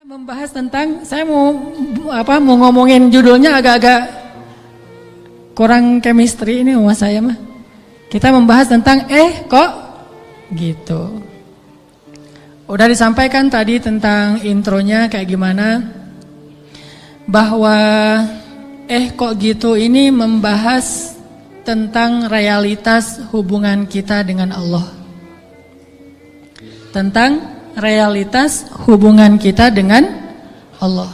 Membahas tentang, saya mau ngomongin judulnya agak-agak kurang chemistry ini sama saya mah. Kita membahas tentang kok gitu. Udah disampaikan tadi tentang intronya kayak gimana, bahwa kok gitu ini membahas tentang realitas hubungan kita dengan Allah. Tentang realitas hubungan kita dengan Allah.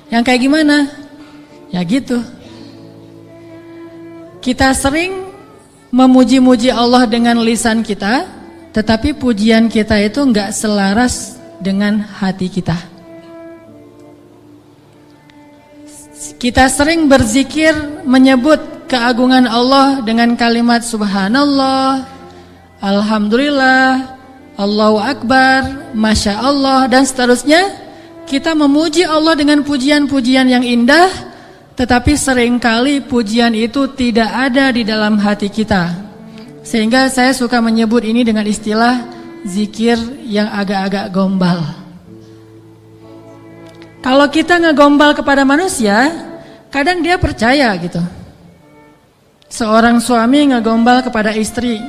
Yang kayak gimana? Ya gitu. Kita sering memuji-muji Allah dengan lisan kita, tetapi pujian kita itu enggak selaras dengan hati kita. Kita sering berzikir menyebut keagungan Allah dengan kalimat subhanallah, alhamdulillah, Allahu Akbar, Masya Allah, dan seterusnya. Kita memuji Allah dengan pujian-pujian yang indah, tetapi seringkali pujian itu tidak ada di dalam hati kita. Sehingga saya suka menyebut ini dengan istilah zikir yang agak-agak gombal. Kalau kita ngegombal kepada manusia, kadang dia percaya gitu. Seorang suami ngegombal kepada istri,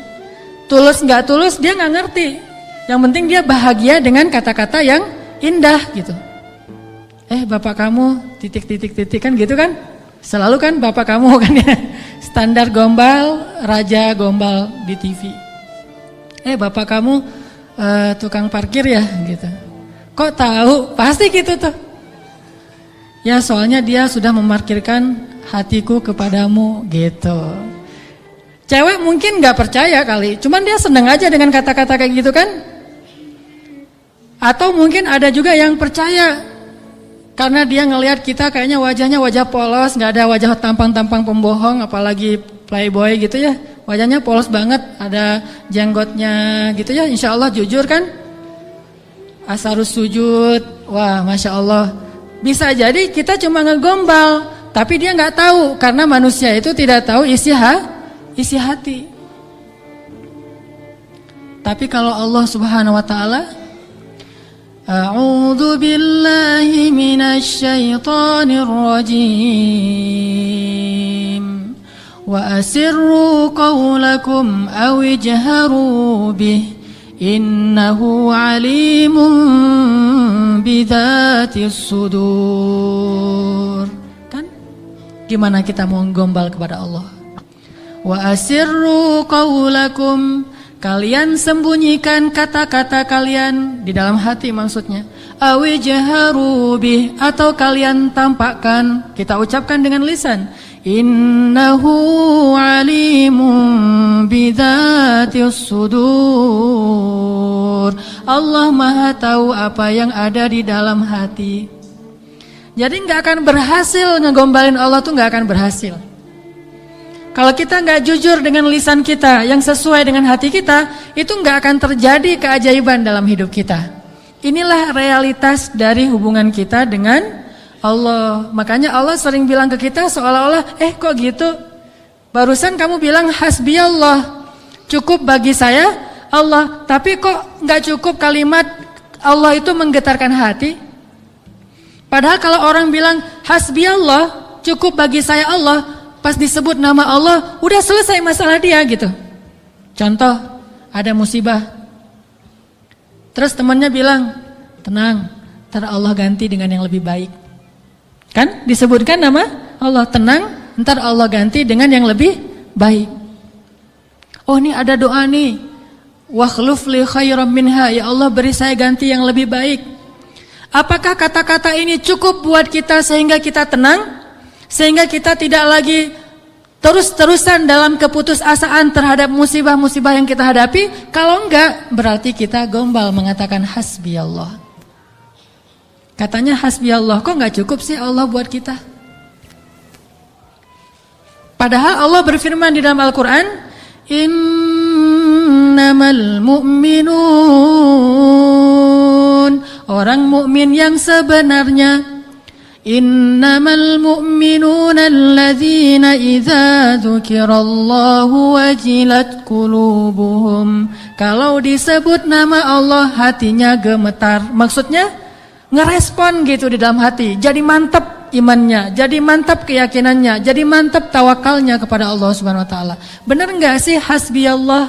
tulus nggak tulus dia nggak ngerti. Yang penting dia bahagia dengan kata-kata yang indah gitu. Bapak kamu titik kan gitu kan. Selalu kan bapak kamu kan ya. Standar gombal, raja gombal di TV. Bapak kamu tukang parkir ya gitu. Kok tahu? Pasti gitu tuh. Ya soalnya dia sudah memarkirkan hatiku kepadamu gitu. Cewek mungkin gak percaya kali, cuman dia seneng aja dengan kata-kata kayak gitu kan. Atau mungkin ada juga yang percaya karena dia ngelihat kita kayaknya wajahnya wajah polos, gak ada wajah tampang-tampang pembohong, apalagi playboy gitu ya. Wajahnya polos banget, ada jenggotnya gitu ya, insya Allah jujur kan. Asarus sujud, wah Masya Allah. Bisa jadi kita cuma ngegombal, tapi dia gak tahu, karena manusia itu tidak tahu isi hati. Tapi kalau Allah Subhanahu wa taala, A'udzu billahi minasy syaithanir rajim. Wa asirru qawlakum aw ijharu bih innahu alimun bidzatis sudur. Kan? Gimana kita mau gombal kepada Allah? Wa asirru qawlakum, kalian sembunyikan kata-kata kalian di dalam hati maksudnya. Awi jaharu bih, atau kalian tampakkan, kita ucapkan dengan lisan. Innahu alimun bidzatis sudur. Allah Maha tahu apa yang ada di dalam hati. Jadi enggak akan berhasil ngegombalin Allah tuh, enggak akan berhasil. Kalau kita nggak jujur dengan lisan kita yang sesuai dengan hati kita, itu nggak akan terjadi keajaiban dalam hidup kita. Inilah realitas dari hubungan kita dengan Allah. Makanya Allah sering bilang ke kita seolah-olah, kok gitu? Barusan kamu bilang hasbiyallah, cukup bagi saya Allah. Tapi kok nggak cukup kalimat Allah itu menggetarkan hati? Padahal kalau orang bilang hasbiyallah, cukup bagi saya Allah, pas disebut nama Allah, udah selesai masalah dia gitu. Contoh, ada musibah. Terus temannya bilang, tenang, ntar Allah ganti dengan yang lebih baik. Kan disebutkan nama Allah, tenang, ntar Allah ganti dengan yang lebih baik. Oh ini ada doa nih, wakhluf li khairam minha, ya Allah beri saya ganti yang lebih baik. Apakah kata-kata ini cukup buat kita sehingga kita tenang? Sehingga kita tidak lagi terus-terusan dalam keputusasaan terhadap musibah-musibah yang kita hadapi? Kalau enggak, berarti kita gombal mengatakan hasbiyallah. Katanya hasbiyallah, kok enggak cukup sih Allah buat kita? Padahal Allah berfirman di dalam Al-Quran, innamal mu'minun, orang mukmin yang sebenarnya, innamal mu'minuna alladzina idza dzukirallahu wajilat qulubuhum. Kalau disebut nama Allah hatinya gemetar. Maksudnya ngerespon gitu di dalam hati. Jadi mantap imannya, jadi mantap keyakinannya, jadi mantap tawakalnya kepada Allah Subhanahu wa taala. Benar enggak sih hasbiyallah?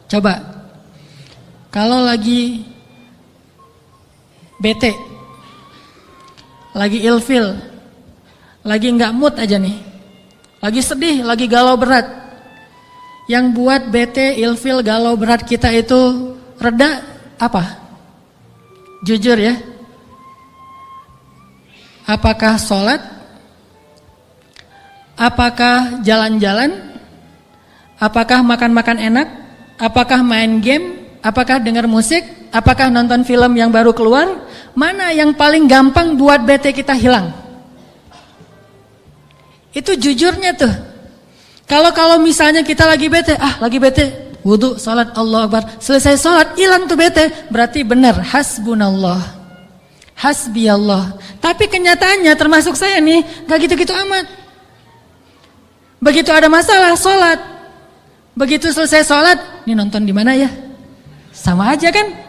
Coba. Kalau lagi bete, lagi ilfil, lagi enggak mood aja nih, lagi sedih, lagi galau berat, yang buat bete, ilfil, galau berat kita itu reda apa? Jujur ya. Apakah sholat? Apakah jalan-jalan? Apakah makan-makan enak? Apakah main game? Apakah dengar musik? Apakah nonton film yang baru keluar? Mana yang paling gampang buat bete kita hilang? Itu jujurnya tuh. Kalau misalnya kita lagi bete, wudu, sholat, Allah Akbar, selesai sholat, hilang tuh bete, berarti benar, hasbunallah, hasbiyallah. Tapi kenyataannya termasuk saya nih, gak gitu-gitu amat. Begitu ada masalah, sholat, begitu selesai sholat, ini nonton di mana ya? Sama aja kan?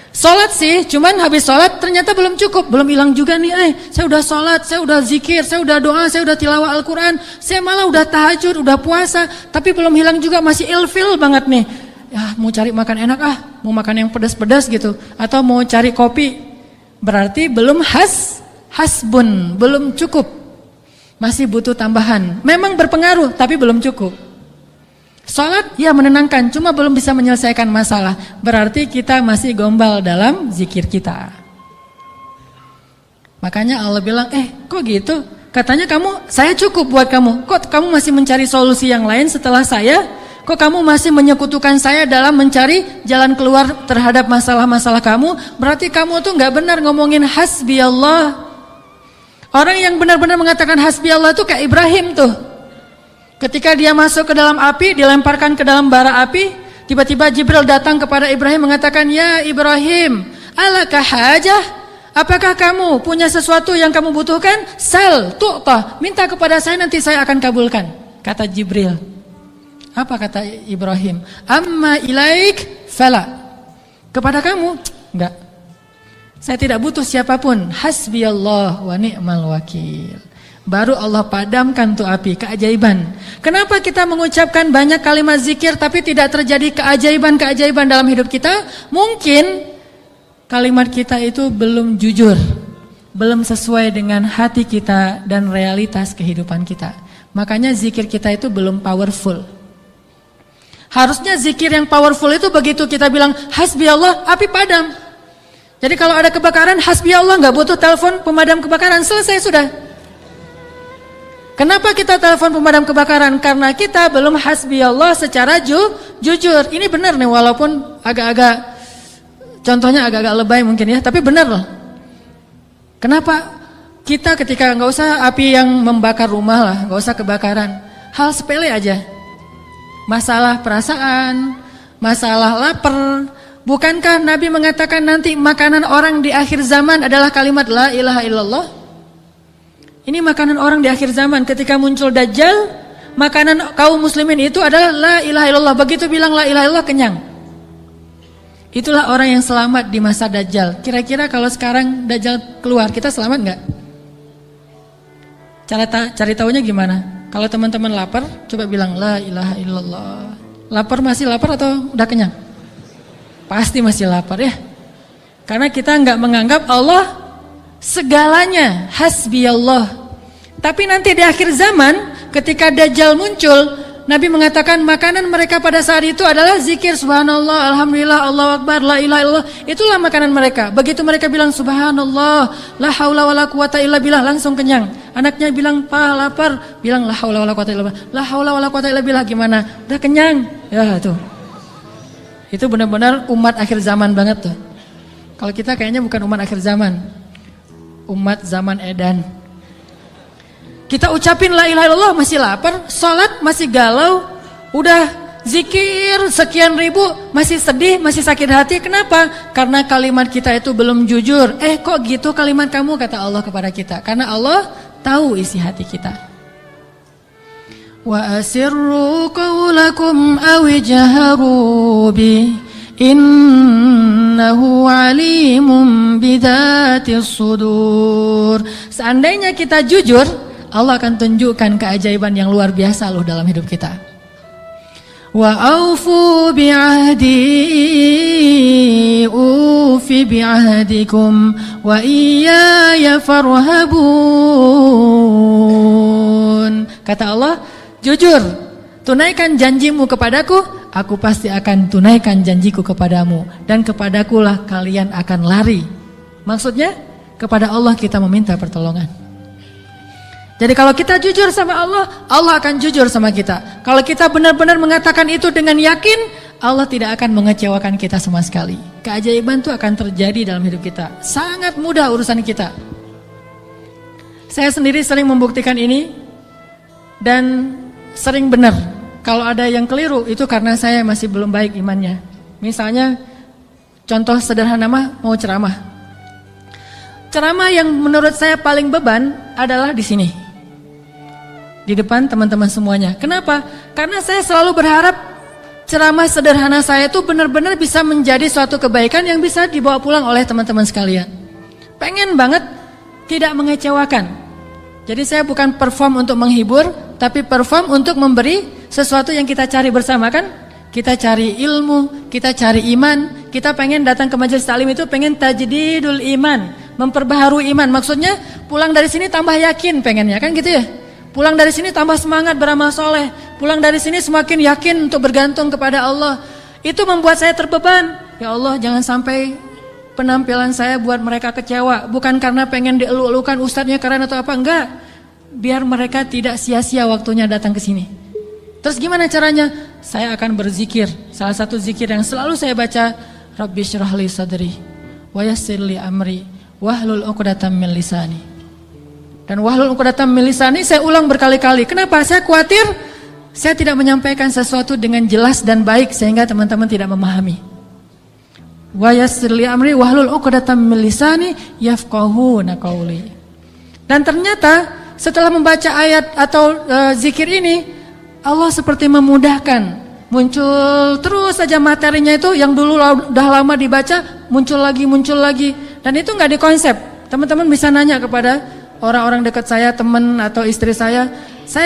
Sholat sih, cuman habis sholat ternyata belum cukup, belum hilang juga nih. Saya udah sholat, saya udah zikir, saya udah doa, saya udah tilawah Al-Quran, saya malah udah tahajud, udah puasa, tapi belum hilang juga, masih ilfil banget nih. Ya mau cari makan enak mau makan yang pedas-pedas gitu, atau mau cari kopi, berarti belum hasbun, belum cukup, masih butuh tambahan. Memang berpengaruh, tapi belum cukup. Sholat ya menenangkan, cuma belum bisa menyelesaikan masalah. Berarti kita masih gombal dalam zikir kita. Makanya Allah bilang, kok gitu? Katanya saya cukup buat kamu. Kok kamu masih mencari solusi yang lain setelah saya? Kok kamu masih menyekutukan saya dalam mencari jalan keluar terhadap masalah-masalah kamu? Berarti kamu tuh gak benar ngomongin hasbiyallah. Orang yang benar-benar mengatakan hasbiyallah tuh kayak Ibrahim tuh. Ketika dia masuk ke dalam api, dilemparkan ke dalam bara api, tiba-tiba Jibril datang kepada Ibrahim mengatakan, "Ya Ibrahim, alaka hajah? Apakah kamu punya sesuatu yang kamu butuhkan? Sal, tu'ta, minta kepada saya, nanti saya akan kabulkan." Kata Jibril. Apa kata Ibrahim? "Amma ilaik fala." Kepada kamu? Enggak. Saya tidak butuh siapapun. Hasbiyallah wa ni'mal wakil. Baru Allah padamkan tuh api, keajaiban. Kenapa kita mengucapkan banyak kalimat zikir tapi tidak terjadi keajaiban-keajaiban dalam hidup kita? Mungkin kalimat kita itu belum jujur, belum sesuai dengan hati kita dan realitas kehidupan kita. Makanya zikir kita itu belum powerful. Harusnya zikir yang powerful itu begitu kita bilang hasbiyallah, api padam. Jadi kalau ada kebakaran, hasbiyallah, gak butuh telepon pemadam kebakaran, selesai sudah. Kenapa kita telepon pemadam kebakaran? Karena kita belum hasbiyallah secara jujur. Ini benar nih, walaupun agak-agak, contohnya agak-agak lebay mungkin ya, tapi benar loh. Kenapa kita ketika nggak usah api yang membakar rumah lah, nggak usah kebakaran, hal sepele aja, masalah perasaan, masalah lapar. Bukankah Nabi mengatakan nanti makanan orang di akhir zaman adalah kalimat la ilaha illallah? Ini makanan orang di akhir zaman. Ketika muncul Dajjal, makanan kaum muslimin itu adalah la ilaha illallah. Begitu bilang la ilaha illallah, kenyang. Itulah orang yang selamat di masa Dajjal. Kira-kira kalau sekarang Dajjal keluar, kita selamat nggak? Cari tahunya gimana? Kalau teman-teman lapar, coba bilang la ilaha illallah. Lapar, masih lapar atau udah kenyang? Pasti masih lapar ya. Karena kita nggak menganggap Allah segalanya, hasbiyallah. Tapi nanti di akhir zaman ketika Dajjal muncul, Nabi mengatakan makanan mereka pada saat itu adalah zikir subhanallah, alhamdulillah, Allahu akbar, la ilaha illallah. Itulah makanan mereka. Begitu mereka bilang subhanallah, la haula wala quwata illa billah, langsung kenyang. Anaknya bilang, "Pa, lapar." Bilang la haula wala quwata illa billah. La haula wala quwata illa billah, gimana? Udah kenyang. Ya tuh. Itu benar-benar umat akhir zaman banget tuh. Kalau kita kayaknya bukan umat akhir zaman. Umat zaman edan. Kita ucapin la ilaha illallah masih lapar, sholat masih galau, udah zikir sekian ribu masih sedih, masih sakit hati. Kenapa? Karena kalimat kita itu belum jujur. Kok gitu kalimat kamu, kata Allah kepada kita? Karena Allah tahu isi hati kita. Wa asirru qawlakum aw jaharu bi Innahu alimun bidzatis sudur. Seandainya kita jujur, Allah akan tunjukkan keajaiban yang luar biasa loh dalam hidup kita. Wa aufu bi'ahdi ufi bi'ahdikum wa iyaya farhabun. Kata Allah, jujur, tunaikan janjimu kepadaku, aku pasti akan tunaikan janjiku kepadamu, dan kepadakulah kalian akan lari. Maksudnya, kepada Allah kita meminta pertolongan. Jadi kalau kita jujur sama Allah, Allah akan jujur sama kita. Kalau kita benar-benar mengatakan itu dengan yakin, Allah tidak akan mengecewakan kita sama sekali. Keajaiban itu akan terjadi dalam hidup kita. Sangat mudah urusan kita. Saya sendiri sering membuktikan ini, dan sering benar. Kalau ada yang keliru, itu karena saya masih belum baik imannya. Misalnya, contoh sederhana mau ceramah. Ceramah yang menurut saya paling beban adalah di sini. Di depan teman-teman semuanya. Kenapa? Karena saya selalu berharap ceramah sederhana saya itu benar-benar bisa menjadi suatu kebaikan yang bisa dibawa pulang oleh teman-teman sekalian. Pengen banget tidak mengecewakan. Jadi saya bukan perform untuk menghibur, tapi perform untuk memberi sesuatu yang kita cari bersama kan? Kita cari ilmu, kita cari iman, kita pengen datang ke majelis taklim itu pengen tajdidul iman, memperbaharui iman. Maksudnya pulang dari sini tambah yakin pengennya kan gitu ya? Pulang dari sini tambah semangat beramal soleh. Pulang dari sini semakin yakin untuk bergantung kepada Allah. Itu membuat saya terbeban. Ya Allah, jangan sampai penampilan saya buat mereka kecewa. Bukan karena pengen dielu-elukan ustadznya keren atau apa, enggak. Biar mereka tidak sia-sia waktunya datang ke sini. Terus gimana caranya? Saya akan berzikir. Salah satu zikir yang selalu saya baca, Rabbi syrah li sadri wa yassir li amri wahlul 'uqdatam min lisani. Dan wahlul 'uqdatam min lisani saya ulang berkali-kali. Kenapa? Saya khawatir saya tidak menyampaikan sesuatu dengan jelas dan baik sehingga teman-teman tidak memahami. Wa yassir li amri wahlul 'uqdatam min lisani yafqahuna qauli. Dan ternyata setelah membaca ayat atau zikir ini, Allah seperti memudahkan. Muncul terus saja materinya itu yang dulu udah lama dibaca, muncul lagi. Dan itu enggak dikonsep. Teman-teman bisa nanya kepada orang-orang dekat saya, teman atau istri saya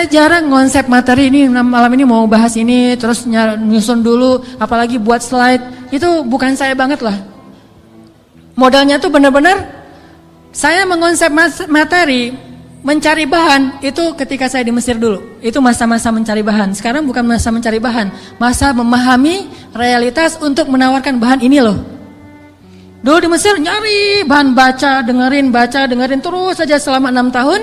jarang konsep materi ini, malam ini mau bahas ini, terus nyusun dulu, apalagi buat slide, itu bukan saya banget lah. Modalnya tuh benar-benar saya mengonsep materi, mencari bahan, itu ketika saya di Mesir dulu, itu masa-masa mencari bahan. Sekarang bukan masa mencari bahan, masa memahami realitas untuk menawarkan bahan ini loh. Dulu di Mesir nyari bahan baca dengerin terus saja selama 6 tahun.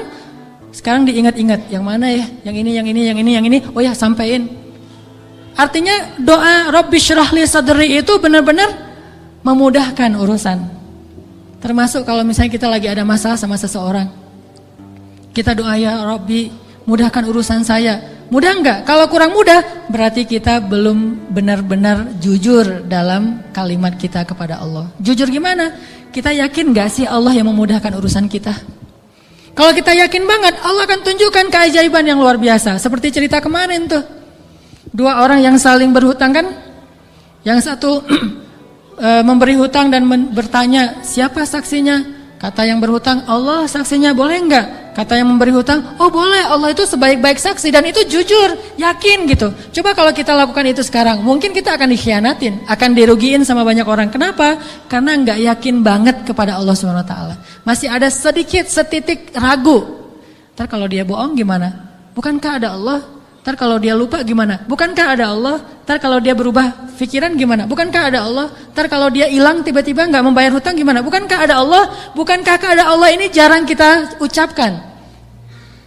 Sekarang diingat-ingat, yang mana ya? Yang ini. Oh ya, sampein. Artinya doa Rabbi syrah li sadri itu benar-benar memudahkan urusan. Termasuk kalau misalnya kita lagi ada masalah sama seseorang. Kita doa, ya Rabbi, mudahkan urusan saya. Mudah enggak? Kalau kurang mudah, berarti kita belum benar-benar jujur dalam kalimat kita kepada Allah. Jujur gimana? Kita yakin enggak sih Allah yang memudahkan urusan kita? Kalau kita yakin banget, Allah akan tunjukkan keajaiban yang luar biasa. Seperti cerita kemarin tuh. 2 orang yang saling berhutang kan? Yang satu memberi hutang dan bertanya, siapa saksinya? Kata yang berhutang, Allah saksinya, boleh enggak? Kata yang memberi hutang, oh boleh, Allah itu sebaik-baik saksi, dan itu jujur, yakin gitu. Coba kalau kita lakukan itu sekarang, mungkin kita akan dikhianatin, akan dirugiin sama banyak orang. Kenapa? Karena enggak yakin banget kepada Allah SWT. Masih ada sedikit setitik ragu. Ntar kalau dia bohong gimana? Bukankah ada Allah? Ntar kalau dia lupa gimana? Bukankah ada Allah? Ntar kalau dia berubah pikiran gimana? Bukankah ada Allah? Ntar kalau dia hilang tiba-tiba nggak membayar hutang gimana? Bukankah ada Allah? Bukankah ada Allah ini jarang kita ucapkan.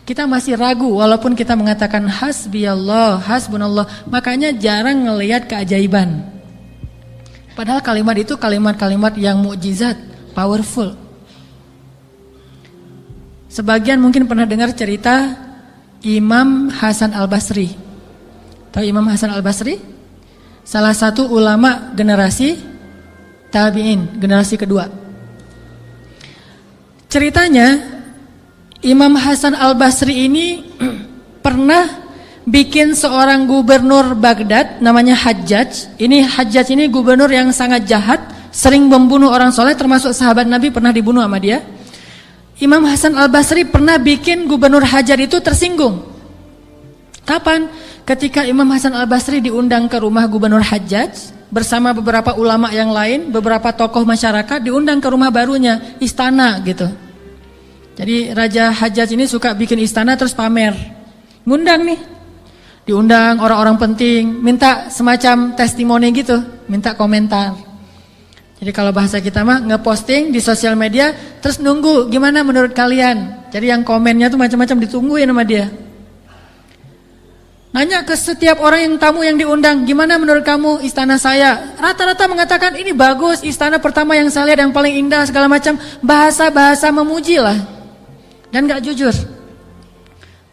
Kita masih ragu walaupun kita mengatakan hasbiyallah, hasbunallah. Makanya jarang ngelihat keajaiban. Padahal kalimat itu kalimat-kalimat yang mukjizat, powerful. Sebagian mungkin pernah dengar cerita Imam Hasan Al-Basri. Tahu Imam Hasan Al-Basri? Salah satu ulama generasi tabi'in, generasi kedua. Ceritanya Imam Hasan Al-Basri ini pernah bikin seorang gubernur Baghdad namanya Hajjaj. Hajjaj ini gubernur yang sangat jahat, sering membunuh orang soleh, termasuk sahabat Nabi pernah dibunuh sama dia. Imam Hasan Al-Basri pernah bikin gubernur Hajjaj itu tersinggung. Kapan? Ketika Imam Hasan Al-Basri diundang ke rumah gubernur Hajjaj bersama beberapa ulama yang lain, beberapa tokoh masyarakat, diundang ke rumah barunya, istana gitu. Jadi Raja Hajjaj ini suka bikin istana terus pamer. Ngundang nih. Diundang orang-orang penting, minta semacam testimoni gitu, minta komentar. Jadi kalau bahasa kita mah ngeposting di sosial media, terus nunggu gimana menurut kalian. Jadi yang komennya tuh macam-macam ditungguin sama dia. Nanya ke setiap orang yang tamu yang diundang, gimana menurut kamu istana saya? Rata-rata mengatakan ini bagus, istana pertama yang saya lihat yang paling indah segala macam. Bahasa-bahasa memuji lah. Dan gak jujur.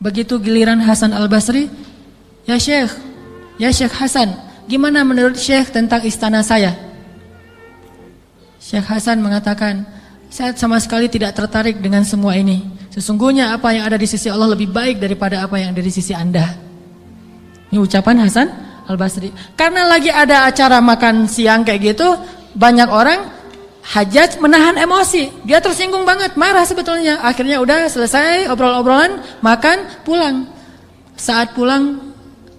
Begitu giliran Hasan Al-Basri, ya Syekh Hasan, gimana menurut Syekh tentang istana saya? Syekh Hasan mengatakan, saya sama sekali tidak tertarik dengan semua ini. Sesungguhnya apa yang ada di sisi Allah lebih baik daripada apa yang ada di sisi Anda. Ini ucapan Hasan Al-Basri. Karena lagi ada acara makan siang kayak gitu, banyak orang, Hajjaj menahan emosi. Dia tersinggung banget, marah sebetulnya. Akhirnya udah selesai obrol-obrolan, makan, pulang. Saat pulang,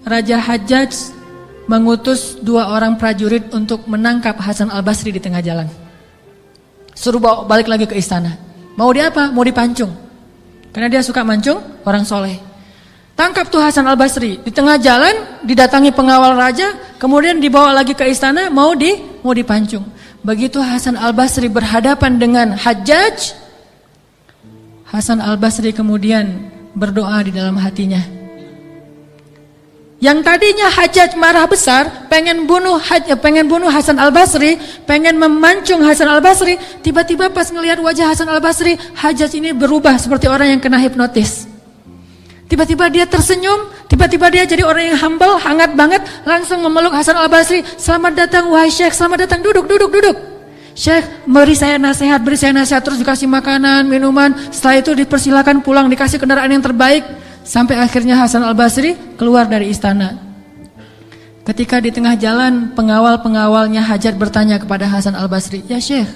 Raja Hajjaj mengutus 2 orang prajurit untuk menangkap Hasan Al-Basri di tengah jalan. Suruh bawa balik lagi ke istana. Mau dia apa? Mau dipancung. Karena dia suka mancung orang soleh. Tangkap tuh Hasan Al-Basri. Di tengah jalan didatangi pengawal raja, kemudian dibawa lagi ke istana, mau dipancung. Begitu Hasan Al-Basri berhadapan dengan Hajjaj, Hasan Al-Basri kemudian berdoa di dalam hatinya. Yang tadinya Hajjaj marah besar, pengen bunuh Hasan Al-Basri, pengen memancung Hasan Al-Basri, tiba-tiba pas ngelihat wajah Hasan Al-Basri, Hajjaj ini berubah seperti orang yang kena hipnotis. Tiba-tiba dia tersenyum, tiba-tiba dia jadi orang yang humble, hangat banget, langsung memeluk Hasan Al-Basri. Selamat datang wahai Syekh, selamat datang, duduk. Syekh, beri saya nasihat, terus dikasih makanan, minuman. Setelah itu dipersilakan pulang, dikasih kendaraan yang terbaik. Sampai akhirnya Hasan Al-Basri keluar dari istana. Ketika di tengah jalan, pengawal-pengawalnya Hajjaj bertanya kepada Hasan Al-Basri, ya Syekh,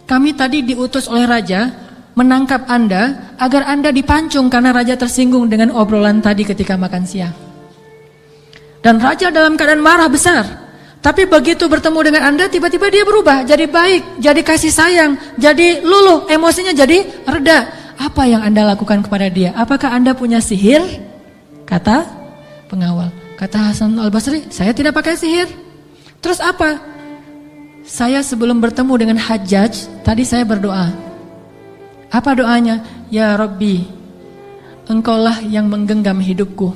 kami tadi diutus oleh raja menangkap Anda agar Anda dipancung karena raja tersinggung dengan obrolan tadi ketika makan siang. Dan raja dalam keadaan marah besar. Tapi begitu bertemu dengan Anda, tiba-tiba dia berubah, jadi baik, jadi kasih sayang, jadi luluh, emosinya jadi reda. Apa yang Anda lakukan kepada dia? Apakah Anda punya sihir? Kata pengawal. Kata Hasan Al-Basri, saya tidak pakai sihir. Terus apa? Saya sebelum bertemu dengan Hajjaj, tadi saya berdoa. Apa doanya? Ya Rabbi, Engkaulah yang menggenggam hidupku.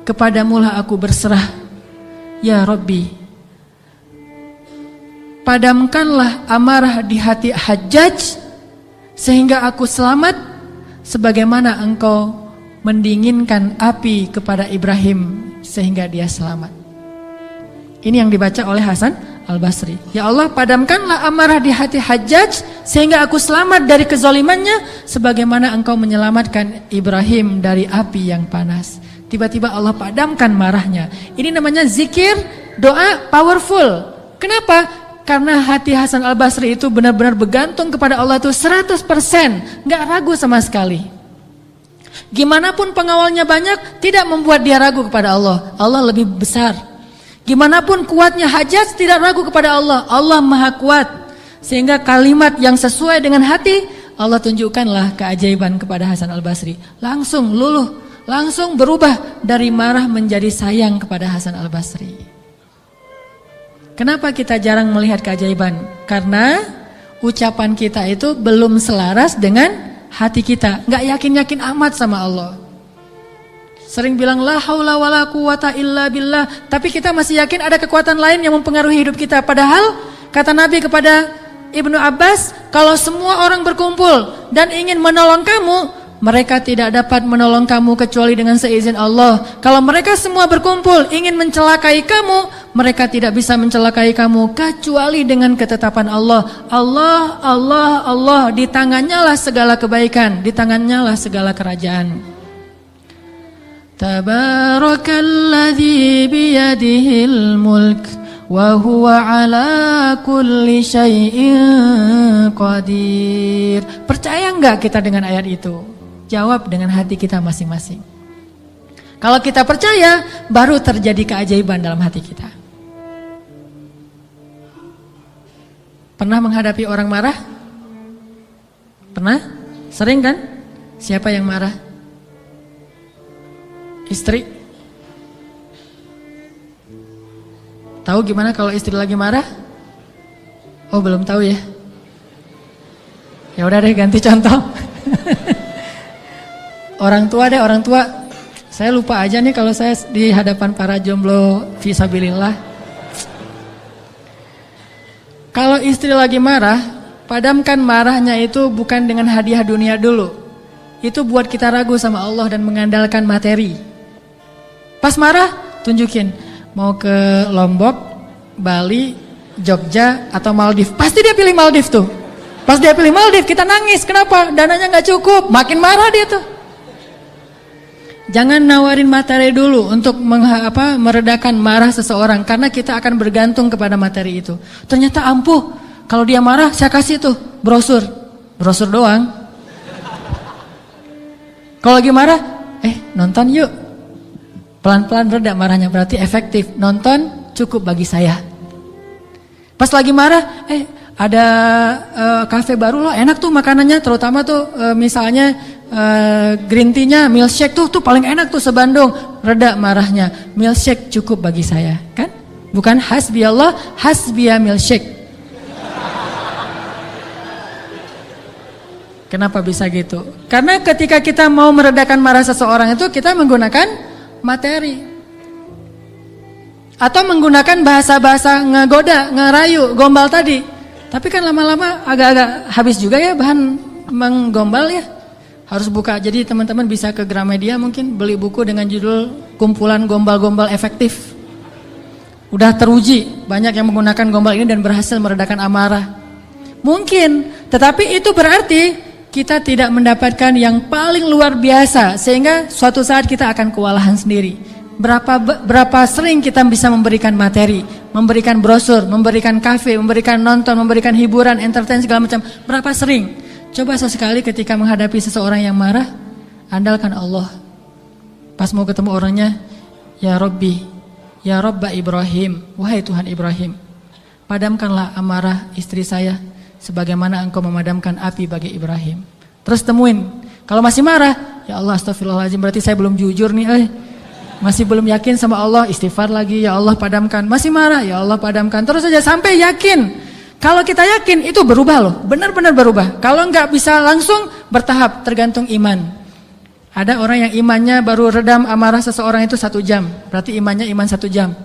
Kepadamulah aku berserah. Ya Rabbi, padamkanlah amarah di hati Hajjaj, sehingga aku selamat sebagaimana Engkau mendinginkan api kepada Ibrahim sehingga dia selamat. Ini yang dibaca oleh Hasan Al-Basri. Ya Allah, padamkanlah amarah di hati Hajjaj sehingga aku selamat dari kezalimannya sebagaimana Engkau menyelamatkan Ibrahim dari api yang panas. Tiba-tiba Allah padamkan marahnya. Ini namanya zikir, doa powerful. Kenapa? Karena hati Hasan Al-Basri itu benar-benar bergantung kepada Allah itu 100%, gak ragu sama sekali. Gimanapun pengawalnya banyak, tidak membuat dia ragu kepada Allah. Allah lebih besar. Gimanapun kuatnya Hajjaj, tidak ragu kepada Allah. Allah maha kuat. Sehingga kalimat yang sesuai dengan hati, Allah tunjukkanlah keajaiban kepada Hasan Al-Basri. Langsung luluh, langsung berubah dari marah menjadi sayang kepada Hasan Al-Basri. Kenapa kita jarang melihat keajaiban? Karena ucapan kita itu belum selaras dengan hati kita. Gak yakin-yakin amat sama Allah. Sering bilang la haula wala quwata illa billah, tapi kita masih yakin ada kekuatan lain yang mempengaruhi hidup kita. Padahal kata Nabi kepada Ibnu Abbas, kalau semua orang berkumpul dan ingin menolong kamu, mereka tidak dapat menolong kamu kecuali dengan seizin Allah. Kalau mereka semua berkumpul ingin mencelakai kamu, mereka tidak bisa mencelakai kamu kecuali dengan ketetapan Allah. Allah, Allah, Allah, di tangannya lah segala kebaikan, di tangannya lah segala kerajaan. Tabarakalladzi biyadihil mulk wa huwa ala kulli syai'in qadir. Percaya enggak kita dengan ayat itu? Jawab dengan hati kita masing-masing. Kalau kita percaya, baru terjadi keajaiban dalam hati kita. Pernah menghadapi orang marah? Pernah? Sering kan? Siapa yang marah? Istri? Tahu gimana kalau istri lagi marah? Oh, belum tahu ya? Ya udah deh, ganti contoh. Orang tua deh, orang tua. Saya lupa aja nih kalau saya di hadapan para jomblo fisabilillah. Kalau istri lagi marah, padamkan marahnya itu bukan dengan hadiah dunia dulu. Itu buat kita ragu sama Allah dan mengandalkan materi. Pas marah, tunjukin. Mau ke Lombok, Bali, Jogja, atau Maldives. Pasti dia pilih Maldives tuh. Pas dia pilih Maldives, kita nangis. Kenapa? Dananya gak cukup. Makin marah dia tuh. Jangan nawarin materi dulu untuk meredakan marah seseorang. Karena kita akan bergantung kepada materi itu. Ternyata ampuh. Kalau dia marah, saya kasih tuh brosur. Brosur doang. Kalau lagi marah, nonton yuk. Pelan-pelan reda marahnya, berarti efektif. Nonton cukup bagi saya. Pas lagi marah, ada kafe baru loh, enak tuh makanannya. Terutama tuh misalnya green tea-nya, milkshake tuh paling enak tuh se-Bandung. Reda marahnya, milkshake cukup bagi saya, kan? Bukan hasbiyallah, hasbiya milkshake. Kenapa bisa gitu? Karena ketika kita mau meredakan marah seseorang itu kita menggunakan materi. Atau menggunakan bahasa-bahasa ngegoda, ngerayu, gombal tadi. Tapi kan lama-lama agak-agak habis juga ya bahan menggombal ya. Harus buka, jadi teman-teman bisa ke Gramedia mungkin beli buku dengan judul Kumpulan Gombal-Gombal Efektif. Udah teruji, banyak yang menggunakan gombal ini dan berhasil meredakan amarah. Mungkin, tetapi itu berarti kita tidak mendapatkan yang paling luar biasa. Sehingga suatu saat kita akan kewalahan sendiri. Berapa sering kita bisa memberikan materi, memberikan brosur, memberikan kafe, memberikan nonton, memberikan hiburan, entertain segala macam. Berapa sering? Coba sesekali ketika menghadapi seseorang yang marah, andalkan Allah. Pas mau ketemu orangnya, ya Rabbi, ya Rabba Ibrahim, wahai Tuhan Ibrahim, padamkanlah amarah istri saya sebagaimana engkau memadamkan api bagi Ibrahim. Terus temuin, kalau masih marah, ya Allah astagfirullahaladzim, berarti saya belum jujur nih, masih belum yakin sama Allah, istighfar lagi, ya Allah padamkan. Masih marah, ya Allah padamkan. Terus saja sampai yakin. Kalau kita yakin itu berubah loh, benar-benar berubah. Kalau enggak bisa langsung, bertahap, tergantung iman. Ada orang yang imannya baru redam amarah seseorang itu 1 jam, berarti imannya iman 1 jam.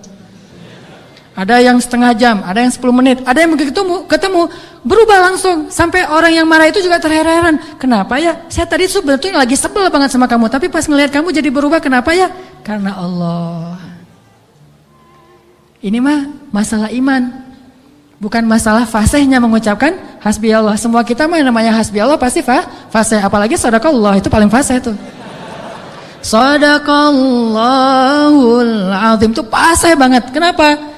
Ada yang setengah jam, ada yang 10 menit, ada yang begitu ketemu berubah langsung. Sampai orang yang marah itu juga terheran-heran. Kenapa ya? Saya tadi sebetulnya lagi sebel banget sama kamu, tapi pas ngelihat kamu jadi berubah, kenapa ya? Karena Allah. Ini mah masalah iman. Bukan masalah fasihnya mengucapkan hasbiyallah. Semua kita mah namanya hasbiyallah pasti fasih. Apalagi sadaqallah, itu paling fasih tuh. Sadaqallahul azim, itu fasih banget. Kenapa?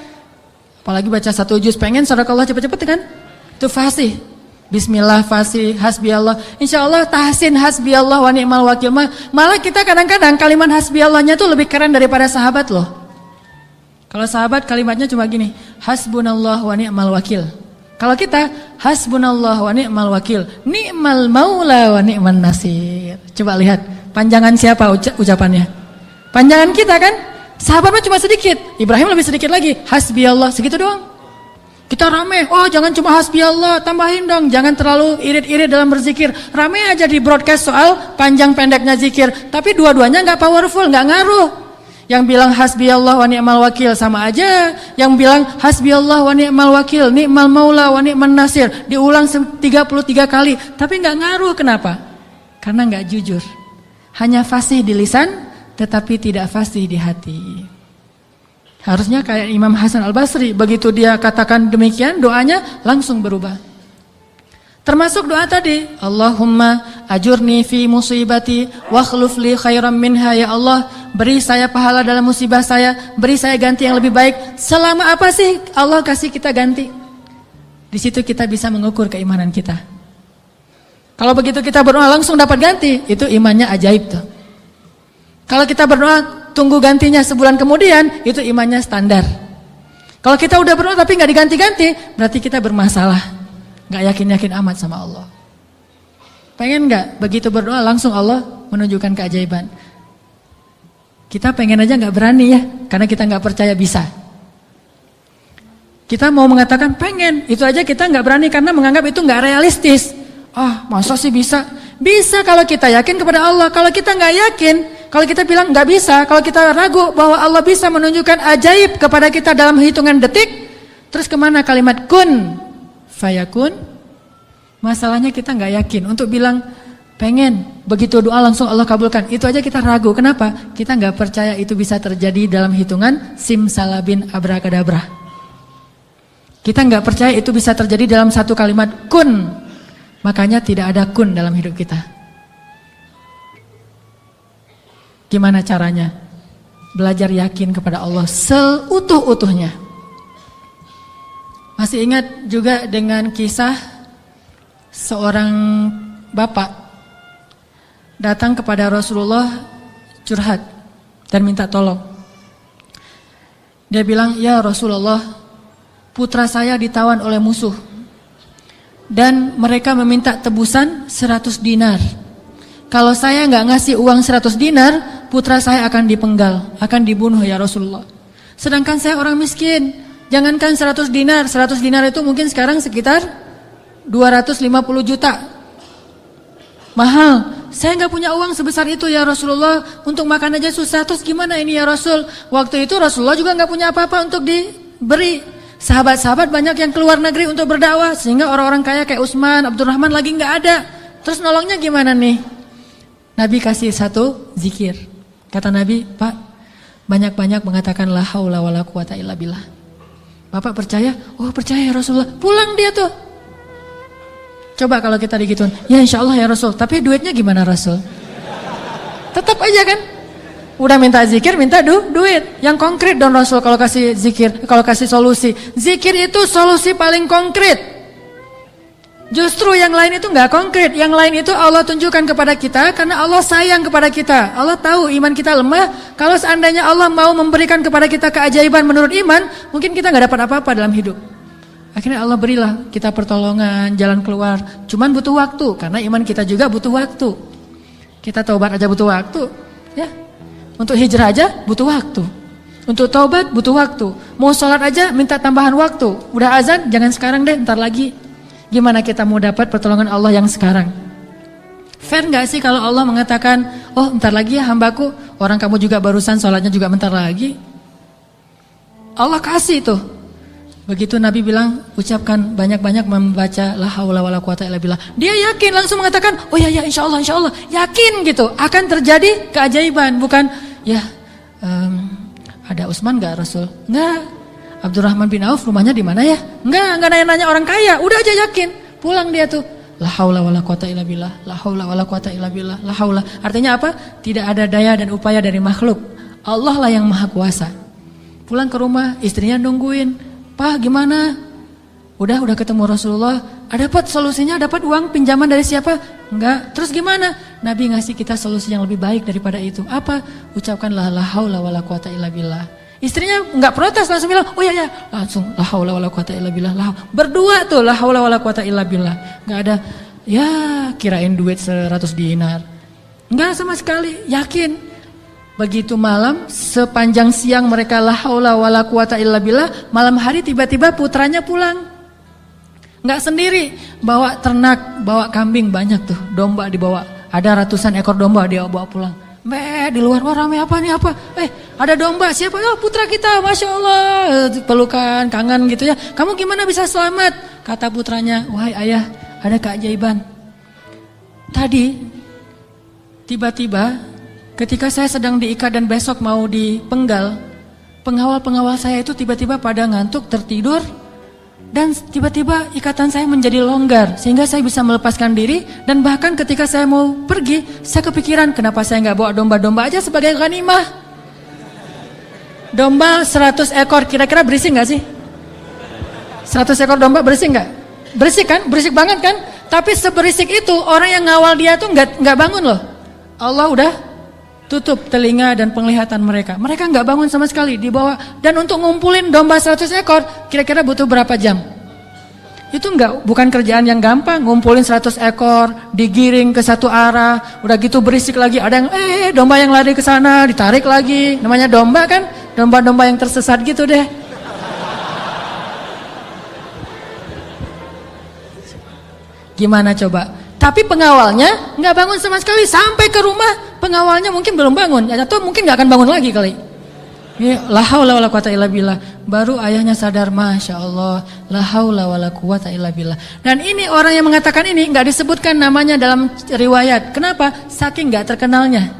Apalagi baca 1 juz, pengen sadaqallah cepet-cepet kan? Itu fasih. Bismillah fasih, hasbiyallah. Insyaallah tahsin hasbiyallah wa ni'mal wakil. Malah kita kadang-kadang kalimat hasbiyallahnya tuh lebih keren daripada sahabat loh. Kalau sahabat kalimatnya cuma gini, hasbunallah wa ni'mal wakil. Kalau kita, hasbunallah wa ni'mal wakil, ni'mal maula wa ni'man nasir. Coba lihat, panjangan siapa ucapannya? Panjangan kita kan? Sahabatnya cuma sedikit, Ibrahim lebih sedikit lagi, hasbiyallah, segitu doang. Kita rame, oh jangan cuma hasbiyallah, tambahin dong, jangan terlalu irit-irit dalam berzikir. Rame aja di broadcast soal panjang pendeknya zikir, tapi dua-duanya gak powerful, gak ngaruh. Yang bilang hasbiyallah wa ni'mal wakil sama aja. Yang bilang hasbiyallah wa ni'mal wakil, ni'mal maula wa ni'man nasir, diulang 33 kali, tapi gak ngaruh. Kenapa? Karena gak jujur. Hanya fasih di lisan, tetapi tidak fasih di hati. Harusnya kayak Imam Hasan Al-Basri, begitu dia katakan demikian, doanya langsung berubah. Termasuk doa tadi, Allahumma ajurni fi musibati wa akhluf li khairan minha, ya Allah, beri saya pahala dalam musibah saya, beri saya ganti yang lebih baik. Selama apa sih Allah kasih kita ganti? Di situ kita bisa mengukur keimanan kita. Kalau begitu kita berdoa langsung dapat ganti, itu imannya ajaib tuh. Kalau kita berdoa tunggu gantinya sebulan kemudian, itu imannya standar. Kalau kita udah berdoa tapi nggak diganti-ganti, berarti kita bermasalah, nggak yakin-yakin amat sama Allah. Pengen nggak begitu berdoa langsung Allah menunjukkan keajaiban? Kita pengen aja nggak berani ya, karena kita nggak percaya bisa. Kita mau mengatakan pengen, itu aja kita nggak berani karena menganggap itu nggak realistis. Masa sih bisa? Bisa kalau kita yakin kepada Allah. Kalau kita nggak yakin, kalau kita bilang nggak bisa, kalau kita ragu bahwa Allah bisa menunjukkan ajaib kepada kita dalam hitungan detik, terus kemana kalimat kun fayakun? Masalahnya kita nggak yakin untuk bilang pengen, begitu doa langsung Allah kabulkan. Itu aja kita ragu. Kenapa? Kita nggak percaya itu bisa terjadi dalam hitungan simsalabin abrakadabra. Kita nggak percaya itu bisa terjadi dalam satu kalimat kun. Makanya tidak ada kun dalam hidup kita. Gimana caranya? Belajar yakin kepada Allah seutuh-utuhnya. Masih ingat juga dengan kisah seorang bapak datang kepada Rasulullah curhat dan minta tolong. Dia bilang, "Ya Rasulullah, putra saya ditawan oleh musuh dan mereka meminta tebusan 100 dinar. Kalau saya nggak ngasih uang 100 dinar, putra saya akan dipenggal, akan dibunuh ya Rasulullah. Sedangkan saya orang miskin. Jangankan 100 dinar, 100 dinar itu mungkin sekarang sekitar 250 juta. Mahal. Saya nggak punya uang sebesar itu ya Rasulullah. Untuk makan aja susah. Terus gimana ini ya Rasul?" Waktu itu Rasulullah juga nggak punya apa-apa untuk diberi. Sahabat-sahabat banyak yang keluar negeri untuk berdakwah, sehingga orang-orang kaya kayak Utsman, Abdurrahman lagi nggak ada. Terus nolongnya gimana nih? Nabi kasih satu zikir. Kata Nabi, "Pak, banyak-banyak mengatakan la haula wala quwata illa billah." Bapak percaya? "Oh percaya ya Rasulullah." Pulang dia tuh. Coba kalau kita digituin, "Ya insya Allah ya Rasul, tapi duitnya gimana Rasul?" Tetap aja kan? Udah minta zikir, minta duit. Yang konkret dong Rasul kalau kasih zikir, kalau kasih solusi. Zikir itu solusi paling konkret. Justru yang lain itu nggak konkret. Yang lain itu Allah tunjukkan kepada kita karena Allah sayang kepada kita. Allah tahu iman kita lemah. Kalau seandainya Allah mau memberikan kepada kita keajaiban menurut iman, mungkin kita nggak dapat apa-apa dalam hidup. Akhirnya Allah berilah kita pertolongan, jalan keluar. Cuman butuh waktu, karena iman kita juga butuh waktu. Kita taubat aja butuh waktu, ya. Untuk hijrah aja butuh waktu. Untuk taubat butuh waktu. Mau sholat aja minta tambahan waktu. Udah azan, jangan sekarang deh, ntar lagi. Gimana kita mau dapat pertolongan Allah yang sekarang? Fair gak sih kalau Allah mengatakan, "Oh ntar lagi ya hambaku, orang kamu juga barusan sholatnya juga bentar lagi." Allah kasih tuh. Begitu Nabi bilang, ucapkan banyak-banyak membaca la haula wala quwata illa billah. Dia yakin langsung mengatakan, "Oh ya insya Allah, yakin gitu akan terjadi keajaiban." Bukan, "Ya ada Utsman gak Rasul?" Enggak. "Abdurrahman bin Auf rumahnya di mana ya?" Enggak nanya-nanya orang kaya. Udah aja yakin. Pulang dia tuh. La haula wala quwata illa billah. La haula wala quwata illa billah. La haula. Artinya apa? Tidak ada daya dan upaya dari makhluk. Allah lah yang maha kuasa. Pulang ke rumah, istrinya nungguin. "Pak gimana?" Udah ketemu Rasulullah. Dapat solusinya, dapat uang pinjaman dari siapa? Enggak. Terus gimana? Nabi ngasih kita solusi yang lebih baik daripada itu. Apa? Ucapkanlah la haula wala quwata illa billah. Istrinya enggak protes, langsung bilang, "Oh ya langsung la haula wala quwata illa billah." Berdua tuh la haula wala quwata illa billah. Enggak ada ya kirain duit 100 dinar. Enggak sama sekali, yakin. Begitu malam, sepanjang siang mereka la haula wala quwata illa billah, malam hari tiba-tiba putranya pulang. Enggak sendiri, bawa ternak, bawa kambing banyak tuh, domba dibawa. Ada ratusan ekor domba dia bawa pulang. Di luar, wah rame apa nih apa? Ada domba, siapa? Oh putra kita, Masya Allah. Pelukan, kangen gitu ya. "Kamu gimana bisa selamat?" Kata putranya, "Wahai ayah, ada keajaiban. Tadi, tiba-tiba ketika saya sedang diikat dan besok mau dipenggal, pengawal-pengawal saya itu tiba-tiba pada ngantuk, tertidur. Dan tiba-tiba ikatan saya menjadi longgar sehingga saya bisa melepaskan diri. Dan bahkan ketika saya mau pergi, saya kepikiran kenapa saya nggak bawa domba-domba aja sebagai ghanimah. Domba 100 ekor kira-kira berisik nggak sih? 100 ekor domba berisik nggak? Berisik kan? Berisik banget kan? Tapi seberisik itu orang yang ngawal dia tuh nggak bangun loh. Allah udah tutup telinga dan penglihatan mereka. Mereka nggak bangun sama sekali di bawah. Dan untuk ngumpulin domba 100 ekor, kira-kira butuh berapa jam? Itu bukan kerjaan yang gampang. Ngumpulin 100 ekor, digiring ke satu arah, udah gitu berisik lagi. Ada yang domba yang lari ke sana, ditarik lagi. Namanya domba kan, domba-domba yang tersesat gitu deh. Gimana coba? Tapi pengawalnya nggak bangun sama sekali sampai ke rumah. Pengawalnya mungkin belum bangun, atau mungkin nggak akan bangun lagi kali. La haula wala quwata illa billah. Baru ayahnya sadar, masya Allah, la haula wala quwata illa billah. Dan ini orang yang mengatakan ini nggak disebutkan namanya dalam riwayat. Kenapa? Saking nggak terkenalnya.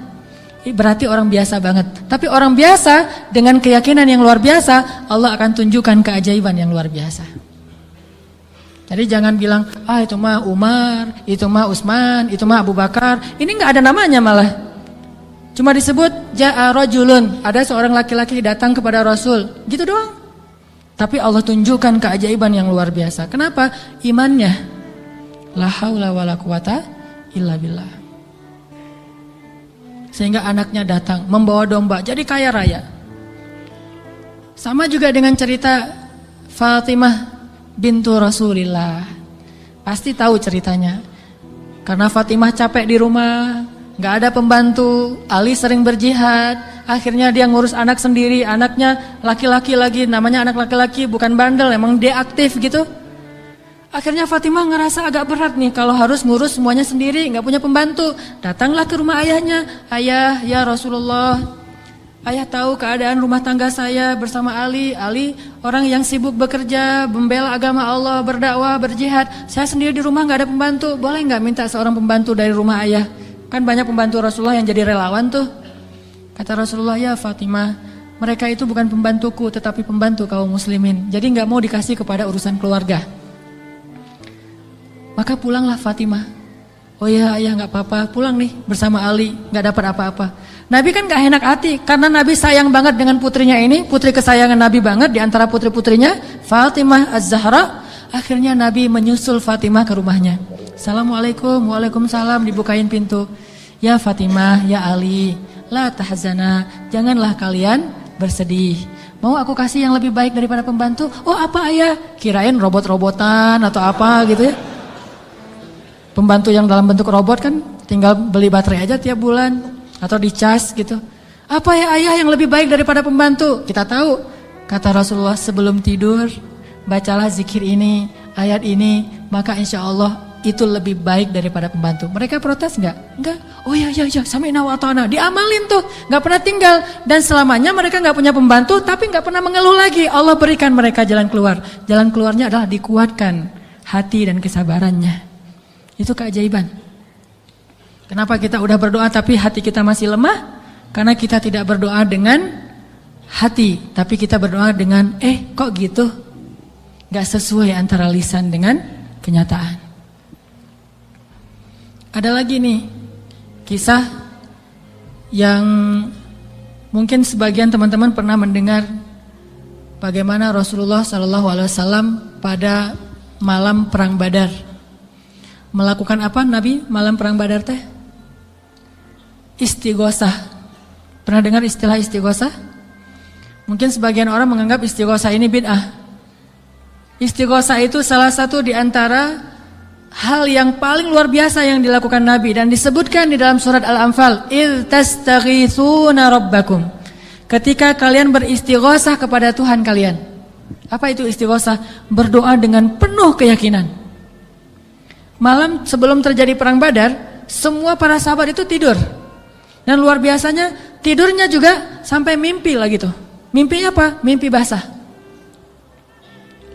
Berarti orang biasa banget. Tapi orang biasa dengan keyakinan yang luar biasa, Allah akan tunjukkan keajaiban yang luar biasa. Jadi jangan bilang, itu mah Umar, itu mah Utsman, itu mah Abu Bakar. Ini nggak ada namanya malah. Cuma disebut ja'a rajulun, ada seorang laki-laki datang kepada Rasul, gitu doang. Tapi Allah tunjukkan keajaiban yang luar biasa. Kenapa? Imannya. La haula wala quwata illa billah. Sehingga anaknya datang membawa domba, jadi kaya raya. Sama juga dengan cerita Fatimah bintu Rasulillah. Pasti tahu ceritanya. Karena Fatimah capek di rumah, gak ada pembantu, Ali sering berjihad, akhirnya dia ngurus anak sendiri. Anaknya laki-laki lagi, namanya anak laki-laki, bukan bandel, emang dia aktif gitu. Akhirnya Fatimah ngerasa agak berat nih kalau harus ngurus semuanya sendiri, gak punya pembantu. Datanglah ke rumah ayahnya. Ayah, ya Rasulullah, ayah tahu keadaan rumah tangga saya bersama Ali. Ali orang yang sibuk bekerja, membela agama Allah, berdakwah, berjihad. Saya sendiri di rumah gak ada pembantu. Boleh gak minta seorang pembantu dari rumah ayah? Kan banyak pembantu Rasulullah yang jadi relawan tuh. Kata Rasulullah, ya Fatimah, mereka itu bukan pembantuku tetapi pembantu kaum muslimin. Jadi gak mau dikasih kepada urusan keluarga. Maka pulanglah Fatimah. Oh ya ayah gak apa-apa, pulang nih bersama Ali, gak dapat apa-apa. Nabi kan gak enak hati karena Nabi sayang banget dengan putrinya ini, putri kesayangan Nabi banget di antara putri-putrinya, Fatimah Az-Zahra. Akhirnya Nabi menyusul Fatimah ke rumahnya. Assalamualaikum, waalaikumsalam, dibukain pintu. Ya Fatimah, ya Ali, la tahzana, janganlah kalian bersedih. Mau aku kasih yang lebih baik daripada pembantu? Oh apa ayah? Kirain robot-robotan atau apa gitu ya. Pembantu yang dalam bentuk robot kan tinggal beli baterai aja tiap bulan atau dicas gitu. Apa ya ayah yang lebih baik daripada pembantu? Kita tahu. Kata Rasulullah, sebelum tidur bacalah zikir ini, ayat ini, maka insya Allah itu lebih baik daripada pembantu. Mereka protes enggak? Enggak. Oh ya sami'na wa ata'na. Diamalin tuh, enggak pernah tinggal. Dan selamanya mereka enggak punya pembantu, tapi enggak pernah mengeluh lagi. Allah berikan mereka jalan keluar. Jalan keluarnya adalah dikuatkan hati dan kesabarannya. Itu keajaiban. Kenapa kita udah berdoa tapi hati kita masih lemah? Karena kita tidak berdoa dengan hati, tapi kita berdoa dengan kok gitu? Gak sesuai antara lisan dengan kenyataan. Ada lagi nih kisah yang mungkin sebagian teman-teman pernah mendengar bagaimana Rasulullah SAW pada malam perang Badar melakukan apa Nabi malam perang Badar teh? Istighosah. Pernah dengar istilah istighosah? Mungkin sebagian orang menganggap istighosah ini bid'ah. Istighosah itu salah satu di antara hal yang paling luar biasa yang dilakukan Nabi dan disebutkan di dalam surat Al-Anfal, "Idz tastaghitsuna rabbakum." Ketika kalian beristighosah kepada Tuhan kalian. Apa itu istighosah? Berdoa dengan penuh keyakinan. Malam sebelum terjadi perang Badar, semua para sahabat itu tidur. Dan luar biasanya tidurnya juga sampai mimpi lah gitu. Mimpinya apa? Mimpi basah.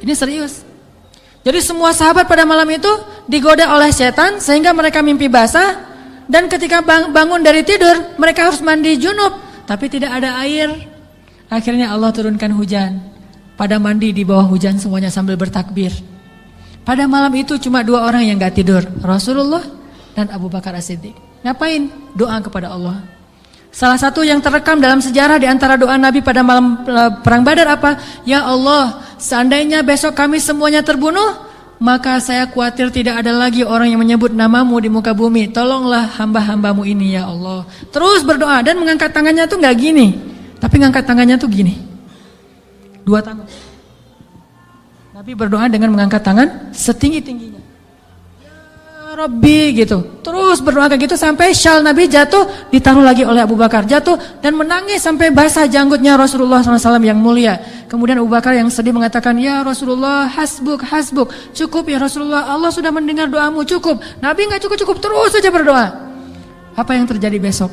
Ini serius. Jadi semua sahabat pada malam itu digoda oleh setan sehingga mereka mimpi basah. Dan ketika bangun dari tidur, mereka harus mandi junub, tapi tidak ada air. Akhirnya Allah turunkan hujan. pada mandi di bawah hujan semuanya sambil bertakbir. Pada malam itu cuma 2 orang yang gak tidur, Rasulullah dan Abu Bakar As-Siddiq. Ngapain? Doa kepada Allah. Salah satu yang terekam dalam sejarah di antara doa Nabi pada malam perang Badar apa? Ya Allah, seandainya besok kami semuanya terbunuh, maka saya khawatir tidak ada lagi orang yang menyebut namamu di muka bumi. Tolonglah hamba-hambamu ini ya Allah. Terus berdoa dan mengangkat tangannya tuh gak gini, tapi ngangkat tangannya tuh gini. 2 tangan. Nabi berdoa dengan mengangkat tangan setinggi-tingginya. Ya Rabbi gitu. Terus berdoa kayak gitu sampai syal Nabi jatuh, ditaruh lagi oleh Abu Bakar. Jatuh dan menangis sampai basah janggutnya Rasulullah SAW yang mulia. Kemudian Abu Bakar yang sedih mengatakan, ya Rasulullah, hasbuk, hasbuk. Cukup ya Rasulullah, Allah sudah mendengar doamu, cukup. Nabi gak cukup-cukup, terus saja berdoa. Apa yang terjadi besok?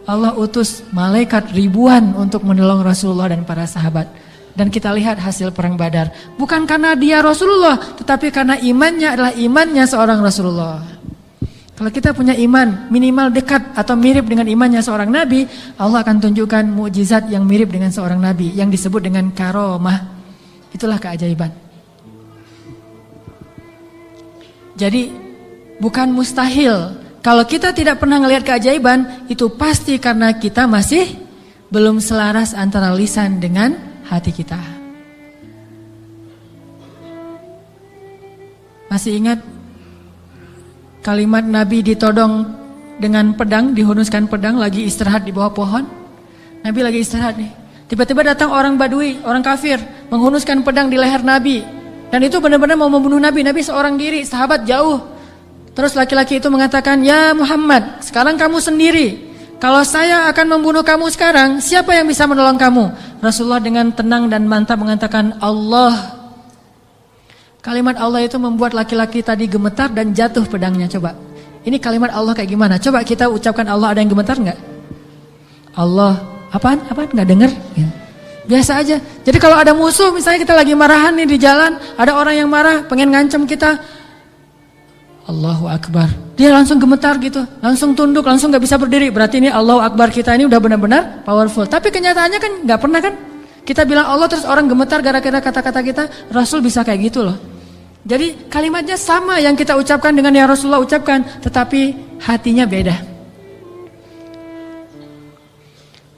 Allah utus malaikat ribuan untuk menolong Rasulullah dan para sahabat. Dan kita lihat hasil perang Badar. Bukan karena dia Rasulullah, tetapi karena imannya adalah imannya seorang Rasulullah. Kalau kita punya iman minimal dekat atau mirip dengan imannya seorang Nabi, Allah akan tunjukkan mukjizat yang mirip dengan seorang Nabi, yang disebut dengan karomah. Itulah keajaiban. Jadi bukan mustahil. Kalau kita tidak pernah melihat keajaiban, itu pasti karena kita masih belum selaras antara lisan dengan hati kita. Masih ingat kalimat Nabi ditodong dengan pedang, dihunuskan pedang, lagi istirahat di bawah pohon. Nabi lagi istirahat nih. Tiba-tiba datang orang Badui, orang kafir, menghunuskan pedang di leher Nabi. Dan itu benar-benar mau membunuh Nabi. Nabi seorang diri, sahabat jauh. Terus laki-laki itu mengatakan, ya Muhammad, sekarang kamu sendiri. Kalau saya akan membunuh kamu sekarang, siapa yang bisa menolong kamu? Rasulullah dengan tenang dan mantap mengatakan Allah. Kalimat Allah itu membuat laki-laki tadi gemetar dan jatuh pedangnya. Coba, ini kalimat Allah kayak gimana? Coba kita ucapkan Allah, ada yang gemetar nggak? Allah, apaan? Nggak dengar? Ya. Biasa aja. Jadi kalau ada musuh, misalnya kita lagi marahan nih di jalan, ada orang yang marah, pengen ngancam kita, Allahu Akbar. Dia langsung gemetar gitu, langsung tunduk, langsung gak bisa berdiri. Berarti ini Allahu Akbar kita ini udah benar-benar powerful. Tapi kenyataannya kan gak pernah kan. Kita bilang Allah terus orang gemetar gara-gara kata-kata kita. Rasul bisa kayak gitu loh. Jadi kalimatnya sama yang kita ucapkan dengan yang Rasulullah ucapkan, tetapi hatinya beda.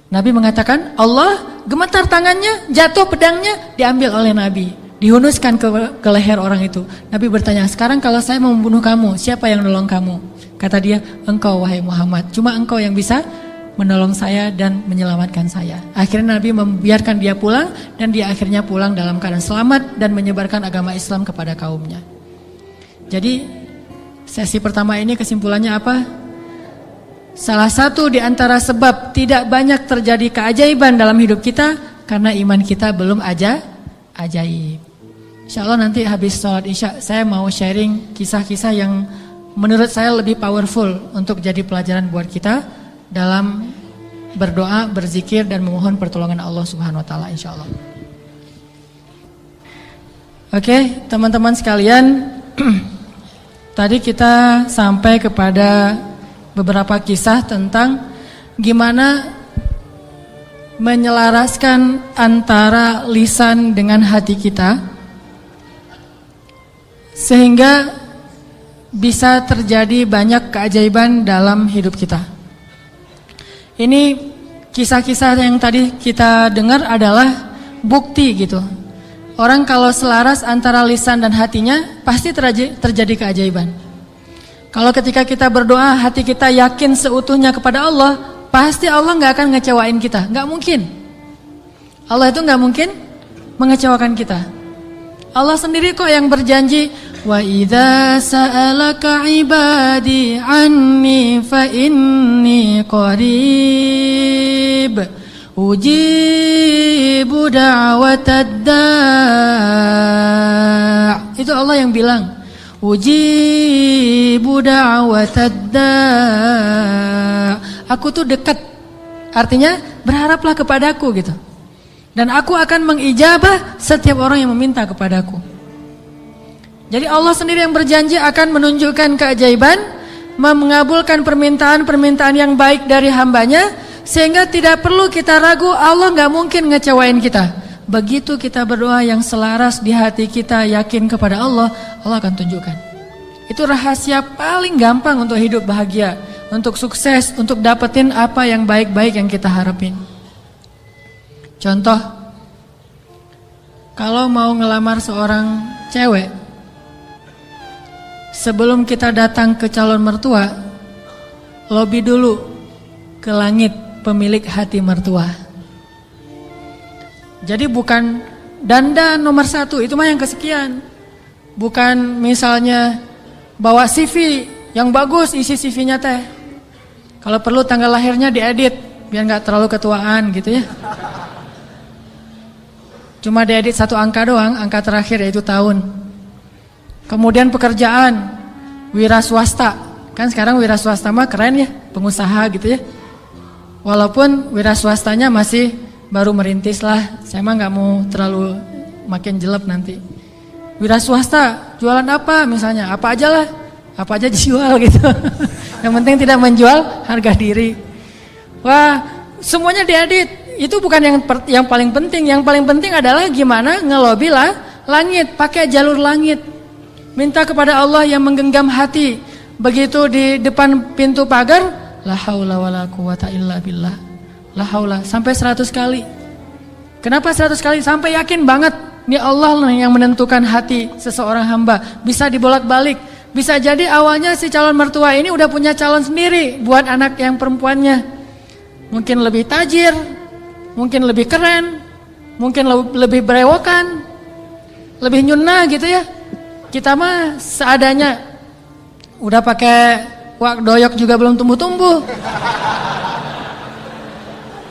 Nabi mengatakan Allah, gemetar tangannya, jatuh pedangnya, diambil oleh Nabi, dihunuskan ke leher orang itu. Nabi bertanya, sekarang kalau saya mau membunuh kamu, siapa yang menolong kamu? Kata dia, engkau wahai Muhammad. Cuma engkau yang bisa menolong saya dan menyelamatkan saya. Akhirnya Nabi membiarkan dia pulang, dan dia akhirnya pulang dalam keadaan selamat dan menyebarkan agama Islam kepada kaumnya. Jadi sesi pertama ini kesimpulannya apa? Salah satu di antara sebab tidak banyak terjadi keajaiban dalam hidup kita karena iman kita belum ajaib. Insya Allah nanti habis sholat isya saya mau sharing kisah-kisah yang menurut saya lebih powerful untuk jadi pelajaran buat kita dalam berdoa, berzikir dan memohon pertolongan Allah Subhanahu wa taala insya Allah. Oke, teman-teman sekalian, tadi kita sampai kepada beberapa kisah tentang gimana menyelaraskan antara lisan dengan hati kita sehingga bisa terjadi banyak keajaiban dalam hidup kita. Ini kisah-kisah yang tadi kita dengar adalah bukti gitu. Orang kalau selaras antara lisan dan hatinya pasti terjadi keajaiban. Kalau ketika kita berdoa hati kita yakin seutuhnya kepada Allah, pasti Allah gak akan ngecewain kita. Gak mungkin. Allah itu gak mungkin mengecewakan kita. Allah sendiri kok yang berjanji, wa idza sa'alaka ibadi anni fa inni qarib ujibu da'watad da'. Itu Allah yang bilang, ujibu da'watad da'. Aku tuh dekat. Artinya berharaplah kepadaku gitu. Dan aku akan mengijabah setiap orang yang meminta kepadaku. Jadi Allah sendiri yang berjanji akan menunjukkan keajaiban, mengabulkan permintaan-permintaan yang baik dari hambanya, sehingga tidak perlu kita ragu Allah gak mungkin ngecewain kita. begitu kita berdoa yang selaras di hati kita, yakin kepada Allah, Allah akan tunjukkan. Itu rahasia paling gampang untuk hidup bahagia, untuk sukses, untuk dapetin apa yang baik-baik yang kita harapin. Contoh, kalau mau ngelamar seorang cewek, sebelum kita datang ke calon mertua, lobi dulu ke langit pemilik hati mertua. Jadi bukan dandan nomor 1, itu mah yang kesekian. Bukan misalnya bawa CV yang bagus, isi CV-nya teh. Kalau perlu tanggal lahirnya diedit biar nggak terlalu ketuaan gitu ya. Cuma diedit 1 angka doang, angka terakhir yaitu tahun. Kemudian pekerjaan, wira swasta. Kan sekarang wira swasta mah keren ya, pengusaha gitu ya. Walaupun wira swastanya masih baru merintis lah, saya mah nggak mau terlalu makin jelek nanti. Wira swasta, jualan apa misalnya, apa aja lah, apa aja dijual gitu. Yang penting tidak menjual harga diri. Wah, semuanya diedit. Itu bukan yang paling penting. Yang paling penting adalah gimana ngelobi lah langit, pakai jalur langit. Minta kepada Allah yang menggenggam hati. Begitu di depan pintu pagar, la haula wala quwata illa billah. La haula sampai 100 kali. Kenapa 100 kali? Sampai yakin banget ini Allah yang menentukan hati seseorang hamba. Bisa dibolak-balik. Bisa jadi awalnya si calon mertua ini udah punya calon sendiri buat anak yang perempuannya. Mungkin lebih tajir, mungkin lebih keren, mungkin lebih berewokan, lebih nyunah gitu ya. Kita mah seadanya. Udah pakai wak doyok juga belum tumbuh-tumbuh.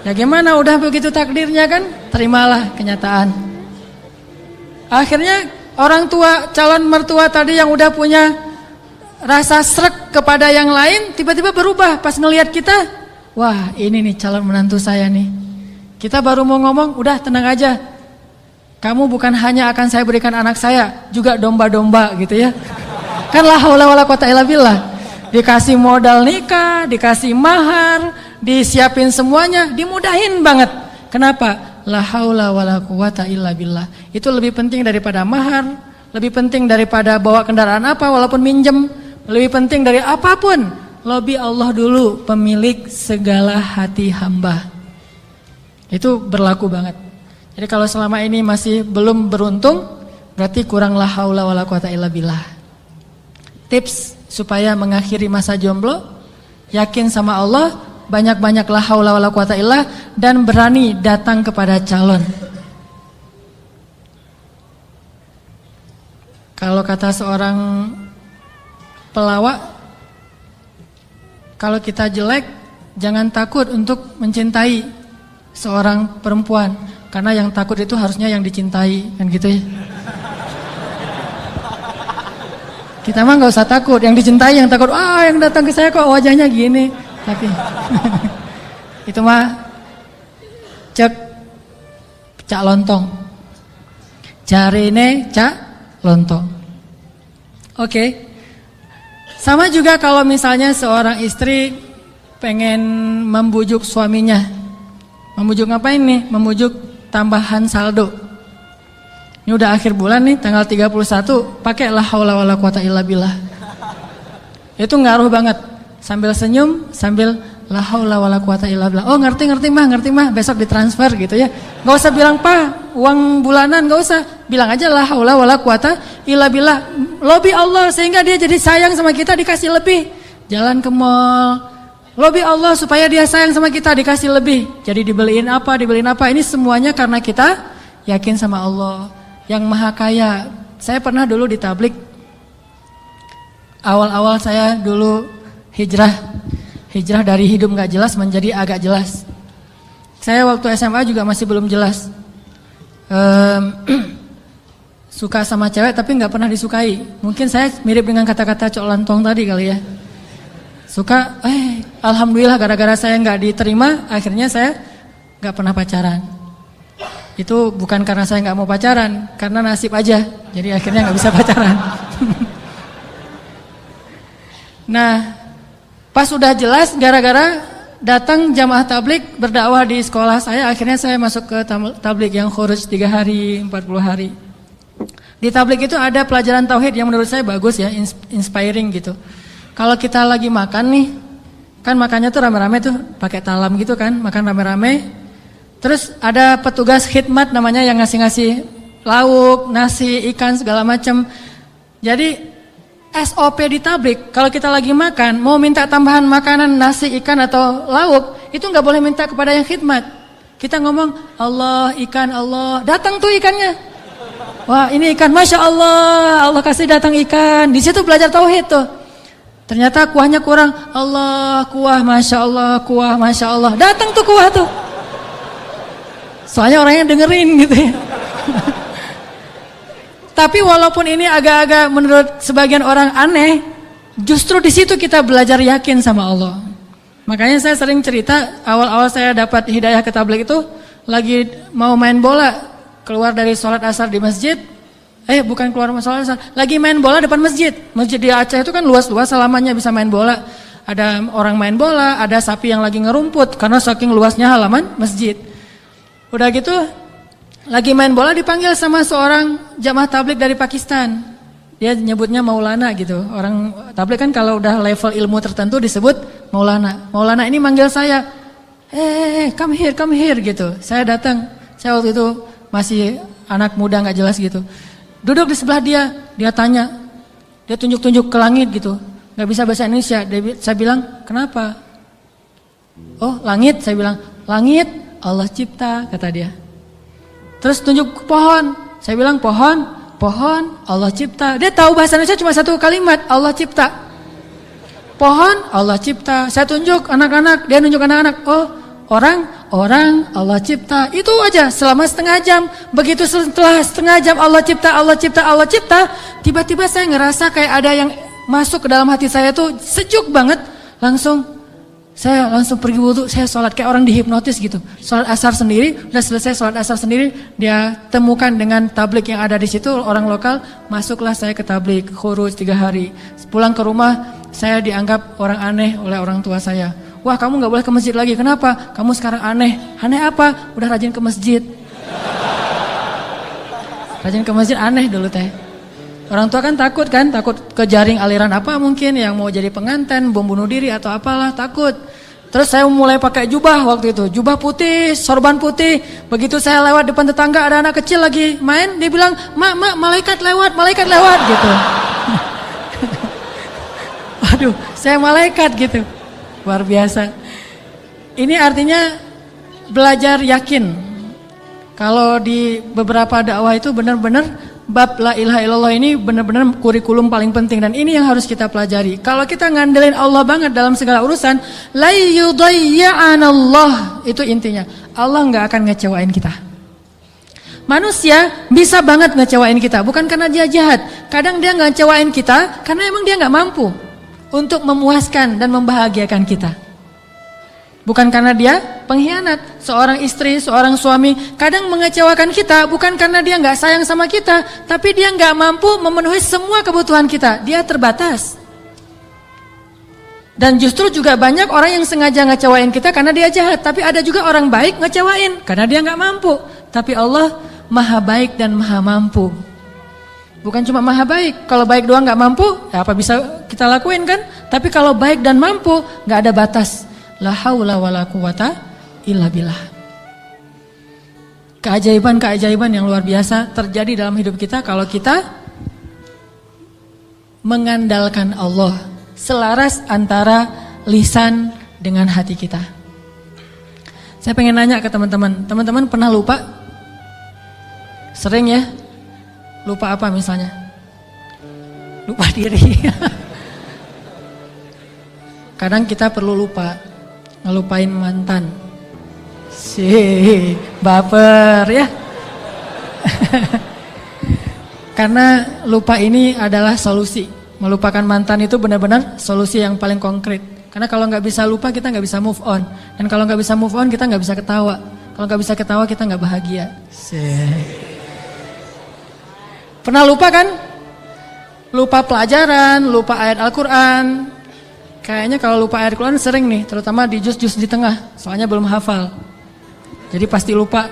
Ya gimana, udah begitu takdirnya kan, terimalah kenyataan. Akhirnya orang tua, calon mertua tadi yang udah punya rasa srek kepada yang lain, tiba-tiba berubah pas ngelihat kita. Wah, ini nih calon menantu saya nih. Kita baru mau ngomong, udah tenang aja. Kamu bukan hanya akan saya berikan anak saya, juga domba-domba gitu ya. Kan la haula wala quwata illa billah. Dikasih modal nikah, dikasih mahar, disiapin semuanya, dimudahin banget. Kenapa? La haula wala quwata illa billah. Itu lebih penting daripada mahar, lebih penting daripada bawa kendaraan apa walaupun minjem, lebih penting dari apapun. Lobi Allah dulu, pemilik segala hati hamba. Itu berlaku banget. Jadi kalau selama ini masih belum beruntung, berarti kurang la haula wala quwata illa billah. Tips supaya mengakhiri masa jomblo, yakin sama Allah, banyak-banyak la haula wala quwata illah, dan berani datang kepada calon. Kalau kata seorang pelawak, kalau kita jelek, jangan takut untuk mencintai seorang perempuan, karena yang takut itu harusnya yang dicintai, kan gitu ya. Kita mah nggak usah takut, yang dicintai yang takut. Yang datang ke saya kok wajahnya gini. Tapi itu mah cak lontong. Jarine cak lontong. Oke. Sama juga kalau misalnya seorang istri pengen membujuk suaminya. Membujuk ngapain nih? Membujuk tambahan saldo. Ini udah akhir bulan nih, tanggal 31, pakai la haula wala quwata illa billah. Itu ngaruh banget. Sambil senyum, sambil la haula wala quwata illa billah. Oh, ngerti mah, besok ditransfer gitu ya. Gak usah bilang, "Pak, uang bulanan," gak usah. Bilang aja la haula wala quwata illa billah. Lobi Allah sehingga dia jadi sayang sama kita, dikasih lebih. Jalan ke mall, lobi Allah supaya dia sayang sama kita, dikasih lebih. Jadi dibeliin apa. Ini semuanya karena kita yakin sama Allah yang maha kaya. Saya pernah dulu di tablik. Awal-awal saya dulu hijrah dari hidup gak jelas menjadi agak jelas. Saya waktu SMA juga masih belum jelas. Suka sama cewek tapi gak pernah disukai. Mungkin saya mirip dengan kata-kata cok lantong tadi kali ya. Suka, alhamdulillah gara-gara saya gak diterima, akhirnya saya gak pernah pacaran. Itu bukan karena saya gak mau pacaran, karena nasib aja. Jadi akhirnya gak bisa pacaran. Nah, pas sudah jelas gara-gara datang jamaah tablik berdakwah di sekolah saya. Akhirnya saya masuk ke tablik yang khuruj 3 hari, 40 hari. Di tablik itu ada pelajaran tauhid yang menurut saya bagus ya, inspiring gitu. Kalau kita lagi makan nih, kan makannya tuh rame-rame tuh, pakai talam gitu kan, makan rame-rame. Terus ada petugas khidmat namanya yang ngasih-ngasih lauk, nasi, ikan segala macam. Jadi SOP di tablik, kalau kita lagi makan, mau minta tambahan makanan, nasi, ikan atau lauk, itu nggak boleh minta kepada yang khidmat. Kita ngomong, Allah, ikan, Allah, datang tuh ikannya. Wah ini ikan, Masya Allah, Allah kasih datang ikan. Di situ belajar tauhid tuh. Ternyata kuahnya kurang, Allah, kuah, Masya Allah, kuah, Masya Allah. Datang tuh kuah tuh. Soalnya orangnya dengerin gitu ya. Tapi walaupun ini agak-agak menurut sebagian orang aneh, justru di situ kita belajar yakin sama Allah. Makanya saya sering cerita, awal-awal saya dapat hidayah ke tabligh itu lagi mau main bola, keluar dari sholat asar di masjid. Bukan keluar sholat asar, lagi main bola depan masjid. Masjid di Aceh itu kan luas-luas, selamanya bisa main bola. Ada orang main bola, ada sapi yang lagi ngerumput karena saking luasnya halaman masjid. Udah gitu lagi main bola dipanggil sama seorang jamaah tabligh dari Pakistan. Dia nyebutnya Maulana gitu. Orang tabligh kan kalau udah level ilmu tertentu disebut Maulana. Maulana ini manggil saya, come here gitu. Saya datang. Saya waktu itu masih anak muda nggak jelas gitu. Duduk di sebelah dia tanya. Dia tunjuk-tunjuk ke langit gitu. Nggak bisa bahasa Indonesia. Saya bilang, kenapa? Oh, langit. Saya bilang, langit Allah cipta, kata dia. Terus tunjuk ke pohon. Saya bilang pohon Allah cipta. Dia tahu bahasa Indonesia cuma satu kalimat, Allah cipta. Pohon Allah cipta. Saya tunjuk anak-anak, dia nunjuk anak-anak. Oh, orang Allah cipta. Itu aja selama setengah jam. Begitu setelah setengah jam Allah cipta, tiba-tiba saya ngerasa kayak ada yang masuk ke dalam hati saya tuh sejuk banget. Saya langsung pergi wudu, saya sholat kayak orang dihipnotis gitu. Sholat asar sendiri, udah selesai sholat asar sendiri, dia temukan dengan tabligh yang ada di situ, orang lokal, masuklah saya ke tabligh, khuruj 3 hari. Pulang ke rumah, saya dianggap orang aneh oleh orang tua saya. Wah, kamu gak boleh ke masjid lagi, kenapa? Kamu sekarang aneh. Aneh apa? Udah rajin ke masjid. Rajin ke masjid aneh dulu teh. Orang tua kan takut ke jaring aliran apa mungkin yang mau jadi pengantin, bom bunuh diri atau apalah, takut. Terus saya mulai pakai jubah waktu itu, jubah putih, sorban putih. Begitu saya lewat depan tetangga ada anak kecil lagi main, dia bilang, "Mak, malaikat lewat gitu." Waduh, saya malaikat gitu. Luar biasa. Ini artinya belajar yakin. Kalau di beberapa dakwah itu benar-benar bab la ilaha illallah ini benar-benar kurikulum paling penting, dan ini yang harus kita pelajari. Kalau kita ngandelin Allah banget dalam segala urusan, la yudayya'anallah, itu intinya. Allah nggak akan ngecewain kita. Manusia bisa banget ngecewain kita, bukan karena dia jahat. Kadang dia nggak ngecewain kita karena emang dia nggak mampu untuk memuaskan dan membahagiakan kita. Bukan karena dia pengkhianat. Seorang istri, seorang suami kadang mengecewakan kita bukan karena dia nggak sayang sama kita, tapi dia nggak mampu memenuhi semua kebutuhan kita. Dia terbatas. Dan justru juga banyak orang yang sengaja ngecewain kita karena dia jahat. Tapi ada juga orang baik ngecewain karena dia nggak mampu. Tapi Allah maha baik dan maha mampu. Bukan cuma maha baik. Kalau baik doang nggak mampu, ya apa bisa kita lakuin kan? Tapi kalau baik dan mampu, nggak ada batas. La haula wala quwata illa billah. Keajaiban-keajaiban yang luar biasa terjadi dalam hidup kita kalau kita mengandalkan Allah, selaras antara lisan dengan hati kita. Saya pengen nanya ke teman-teman. Teman-teman pernah lupa? Sering ya? Lupa apa misalnya? Lupa diri. Kadang kita perlu lupa. Ngelupain mantan. Baper ya. Karena lupa ini adalah solusi. Melupakan mantan itu benar-benar solusi yang paling konkret. Karena kalau nggak bisa lupa, kita nggak bisa move on. Dan kalau nggak bisa move on, kita nggak bisa ketawa. Kalau nggak bisa ketawa, kita nggak bahagia. Pernah lupa kan? Lupa pelajaran, lupa ayat Al-Quran. kayaknya kalau lupa ayat Quran sering nih, terutama di juz-juz di tengah, soalnya belum hafal. Jadi pasti lupa.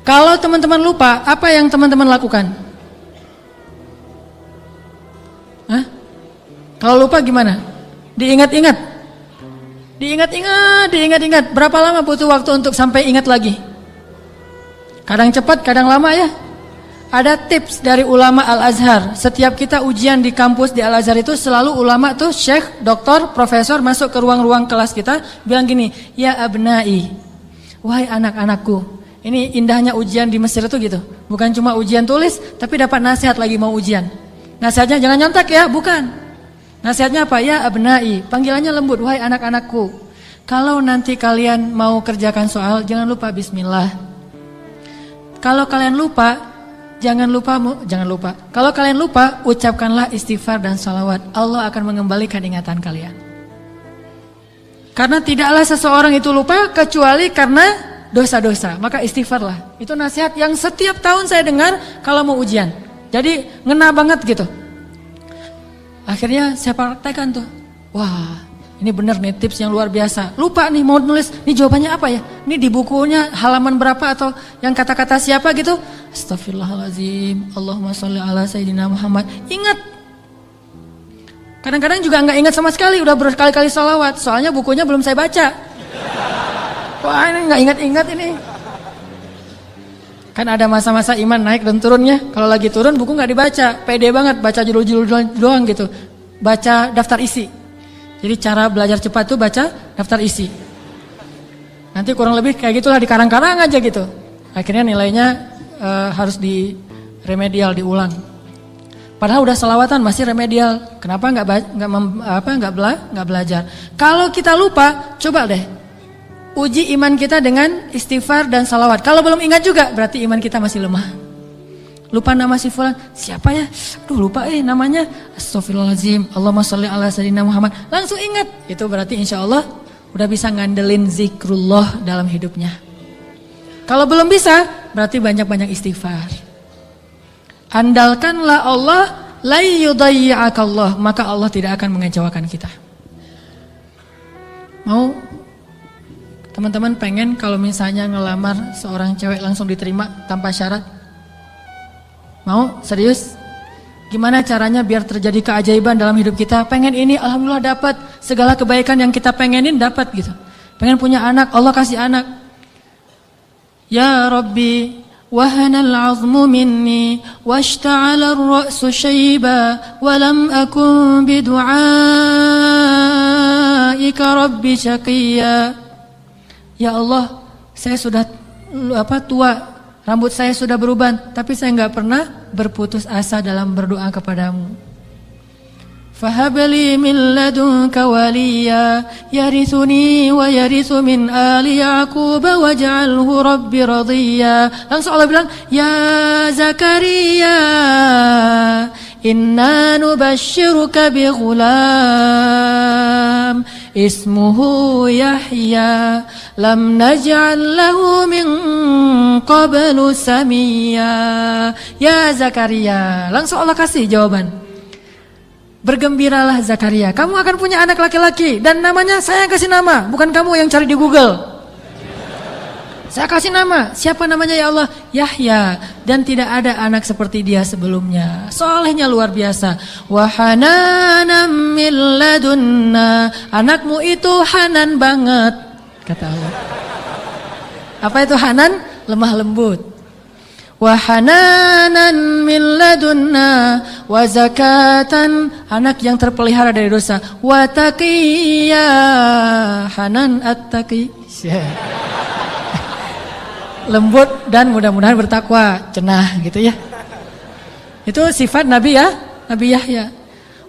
Kalau teman-teman lupa, apa yang teman-teman lakukan? Hah? Kalau lupa gimana? Diingat-ingat. Diingat-ingat. Berapa lama butuh waktu untuk sampai ingat lagi? Kadang cepat, kadang lama ya. Ada tips dari ulama Al-Azhar. Setiap kita ujian di kampus di Al-Azhar itu selalu ulama tuh syekh, doktor, profesor masuk ke ruang-ruang kelas kita bilang gini, ya abnai, wahai anak-anakku. Ini indahnya ujian di Mesir itu gitu. Bukan cuma ujian tulis, tapi dapat nasihat lagi mau ujian. Nasihatnya jangan nyontek ya, bukan. Nasihatnya apa? Ya abnai, panggilannya lembut, wahai anak-anakku. Kalau nanti kalian mau kerjakan soal, jangan lupa bismillah. Kalau kalian lupa, jangan lupa. Kalau kalian lupa, ucapkanlah istighfar dan salawat. Allah akan mengembalikan ingatan kalian. Karena tidaklah seseorang itu lupa kecuali karena dosa-dosa. Maka istighfarlah. Itu nasihat yang setiap tahun saya dengar kalau mau ujian. Jadi ngena banget gitu. Akhirnya saya praktekkan tuh. Wah, ini benar nih tips yang luar biasa. Lupa nih mau nulis, ini jawabannya apa ya? Ini di bukunya halaman berapa atau yang kata-kata siapa gitu? Astagfirullahaladzim, Allahumma sholli ala Sayyidina Muhammad. Ingat. Kadang-kadang juga nggak ingat sama sekali, udah berkali-kali sholawat. Soalnya bukunya belum saya baca. Wah ini nggak ingat-ingat ini. Kan ada masa-masa iman naik dan turunnya. Kalau lagi turun buku nggak dibaca, pede banget baca judul-judul doang gitu. Baca daftar isi. Jadi cara belajar cepat tuh baca daftar isi. Nanti kurang lebih kayak gitulah dikarang-karang aja gitu. Akhirnya nilainya harus di remedial diulang. Padahal udah selawatan masih remedial. Kenapa nggak belajar? Kalau kita lupa, coba deh uji iman kita dengan istighfar dan salawat. Kalau belum ingat juga berarti iman kita masih lemah. Lupa nama si fulan, siapa ya? Duh lupa namanya. Astagfirullahaladzim, Allahumma sholli ala Sayyidina Muhammad. Langsung ingat. Itu berarti insya Allah udah bisa ngandelin zikrullah dalam hidupnya. Kalau belum bisa, berarti banyak-banyak istighfar. Andalkanlah Allah, la yudayyi'akallah, maka Allah tidak akan mengecewakan kita. Mau teman-teman pengen kalau misalnya ngelamar seorang cewek langsung diterima tanpa syarat? Mau? Serius? Gimana caranya biar terjadi keajaiban dalam hidup kita? Pengen ini, alhamdulillah dapat. Segala kebaikan yang kita pengenin dapat gitu. Pengen punya anak, Allah kasih anak. Ya Rabbi, wahanal azmu minni, washta'ala ar-ra'su shayba, walam akun bidu'aika Rabbi syaqiyya. Ya Allah, saya sudah tua, rambut saya sudah beruban, tapi saya nggak pernah berputus asa dalam berdoa kepadamu. Fahabli min ladunka waliya, yarithuni wa yarithu min ali Yaqub waj'alhu rabbi radiyya. Langsung Allah bilang, ya Zakaria, inna nubashshiruka bi ghulam ismuhu Yahya lam naj'al lahu min qablu samiyya. Ya Zakaria, langsung Allah kasih jawaban. Bergembiralah Zakaria, kamu akan punya anak laki-laki dan namanya saya kasih nama, bukan kamu yang cari di Google. Saya kasih nama, siapa namanya ya Allah? Yahya, dan tidak ada anak seperti dia sebelumnya. Solehnya luar biasa. Wa hananan min ladunna, anakmu itu hanan banget, kata Allah. Apa itu hanan? Lemah lembut. Wa hananan min ladunna wa zakatan, anak yang terpelihara dari dosa. Wa taqiyya, hanan at-taqi, lembut dan mudah-mudahan bertakwa, cenah gitu ya. Itu sifat Nabi ya, Nabi Yahya.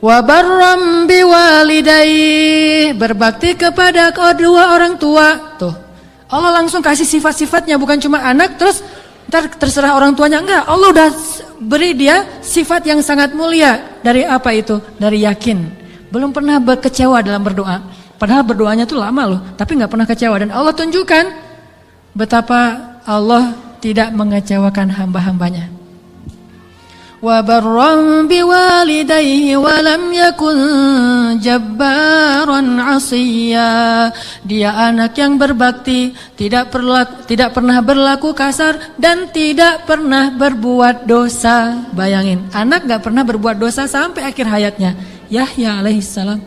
Wa barram biwalidayhi, berbakti kepada kedua orang tua. Tuh, Allah langsung kasih sifat-sifatnya, bukan cuma anak terus ntar terserah orang tuanya, enggak. Allah udah beri dia sifat yang sangat mulia. Dari apa itu? Dari yakin. Belum pernah kecewa dalam berdoa. Padahal berdoanya tuh lama loh, tapi nggak pernah kecewa. Dan Allah tunjukkan betapa Allah tidak mengecewakan hamba-hambanya. wa barran biwalidayhi wa lam yakun jabbaran 'asiyya. Dia anak yang berbakti, tidak pernah berlaku kasar dan tidak pernah berbuat dosa. Bayangin, anak gak pernah berbuat dosa sampai akhir hayatnya. Yahya alaihissalam.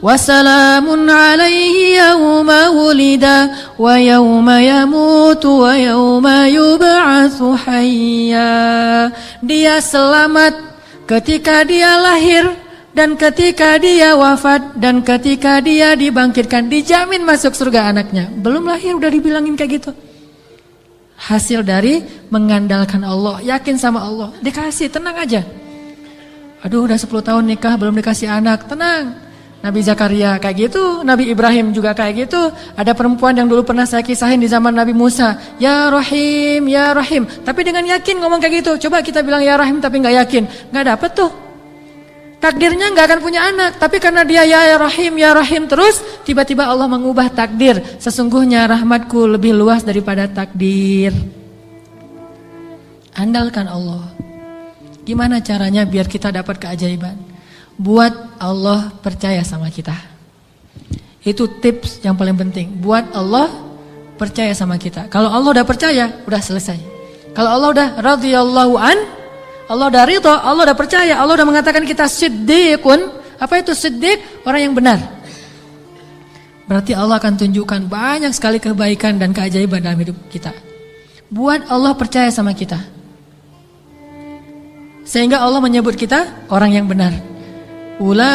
Wassalamun alaihi yawma wulida wa yawma yamutu wa yawma yub'atsu hayya. Dia selamat ketika dia lahir dan ketika dia wafat dan ketika dia dibangkitkan. Dijamin masuk surga anaknya. Belum lahir udah dibilangin kayak gitu. Hasil dari mengandalkan Allah, yakin sama Allah. Dikasih, tenang aja. Aduh udah 10 tahun nikah belum dikasih anak, tenang. Nabi Zakaria kayak gitu, Nabi Ibrahim juga kayak gitu. Ada perempuan yang dulu pernah saya kisahin di zaman Nabi Musa, ya Rahim, ya Rahim. Tapi dengan yakin ngomong kayak gitu. Coba kita bilang ya Rahim tapi gak yakin, gak dapet tuh. Takdirnya gak akan punya anak. Tapi karena dia ya Rahim terus, tiba-tiba Allah mengubah takdir. Sesungguhnya rahmatku lebih luas daripada takdir. Andalkan Allah. Gimana caranya biar kita dapat keajaiban? Buat Allah percaya sama kita. Itu tips yang paling penting. Buat Allah percaya sama kita. Kalau Allah udah percaya, udah selesai. Kalau Allah udah radhiyallahu an, Allah udah ridha, Allah udah percaya, Allah udah mengatakan kita siddiqun. Apa itu siddiq? Orang yang benar. Berarti Allah akan tunjukkan banyak sekali kebaikan dan keajaiban dalam hidup kita. Buat Allah percaya sama kita. Sehingga Allah menyebut kita orang yang benar. Ulaika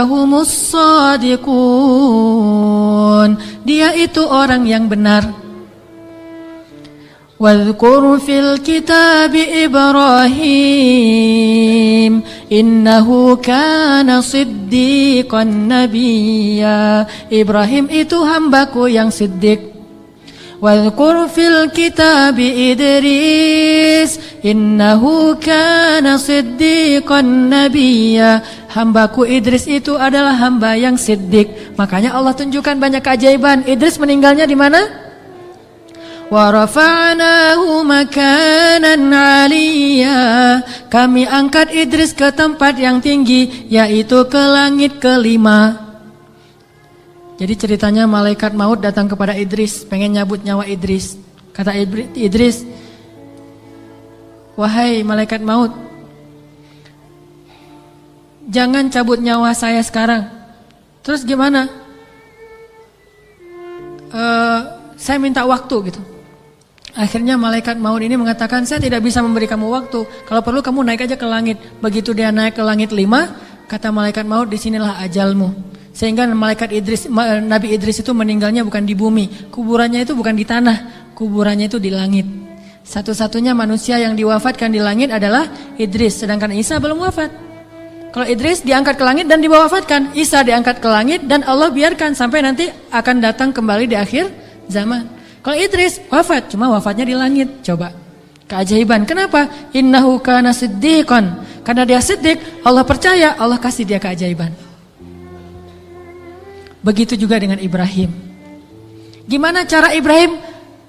humus shadiqun. Dia itu orang yang benar. Wadhkur fil kitabi Ibrahim innahu kana siddiqan nabiyya. Ibrahim itu hambaku yang siddiq. Wadhkur fil kitabi Idris innahu kana siddiqan nabiyya. Hambaku Idris itu adalah hamba yang siddiq. Makanya Allah tunjukkan banyak keajaiban. Idris meninggalnya di mana? Wa rafa'nahu makanan 'aliyya. Kami angkat Idris ke tempat yang tinggi, yaitu ke langit kelima. Jadi ceritanya malaikat maut datang kepada Idris, pengen nyabut nyawa Idris. Kata Idris, wahai malaikat maut, jangan cabut nyawa saya sekarang. Terus gimana? Saya minta waktu gitu. Akhirnya malaikat maut ini mengatakan, saya tidak bisa memberi kamu waktu. Kalau perlu kamu naik aja ke langit. Begitu dia naik ke langit 5, kata malaikat maut, disinilah ajalmu. Sehingga Nabi Idris itu meninggalnya bukan di bumi. Kuburannya itu bukan di tanah. Kuburannya itu di langit. Satu-satunya manusia yang diwafatkan di langit adalah Idris. Sedangkan Isa belum wafat. Kalau Idris diangkat ke langit dan diwafatkan. Isa diangkat ke langit dan Allah biarkan sampai nanti akan datang kembali di akhir zaman. Kalau Idris wafat, cuma wafatnya di langit. Coba. Keajaiban. Kenapa? Innahu kana siddiqan. Karena dia siddiq, Allah percaya, Allah kasih dia keajaiban. Begitu juga dengan Ibrahim. Gimana cara Ibrahim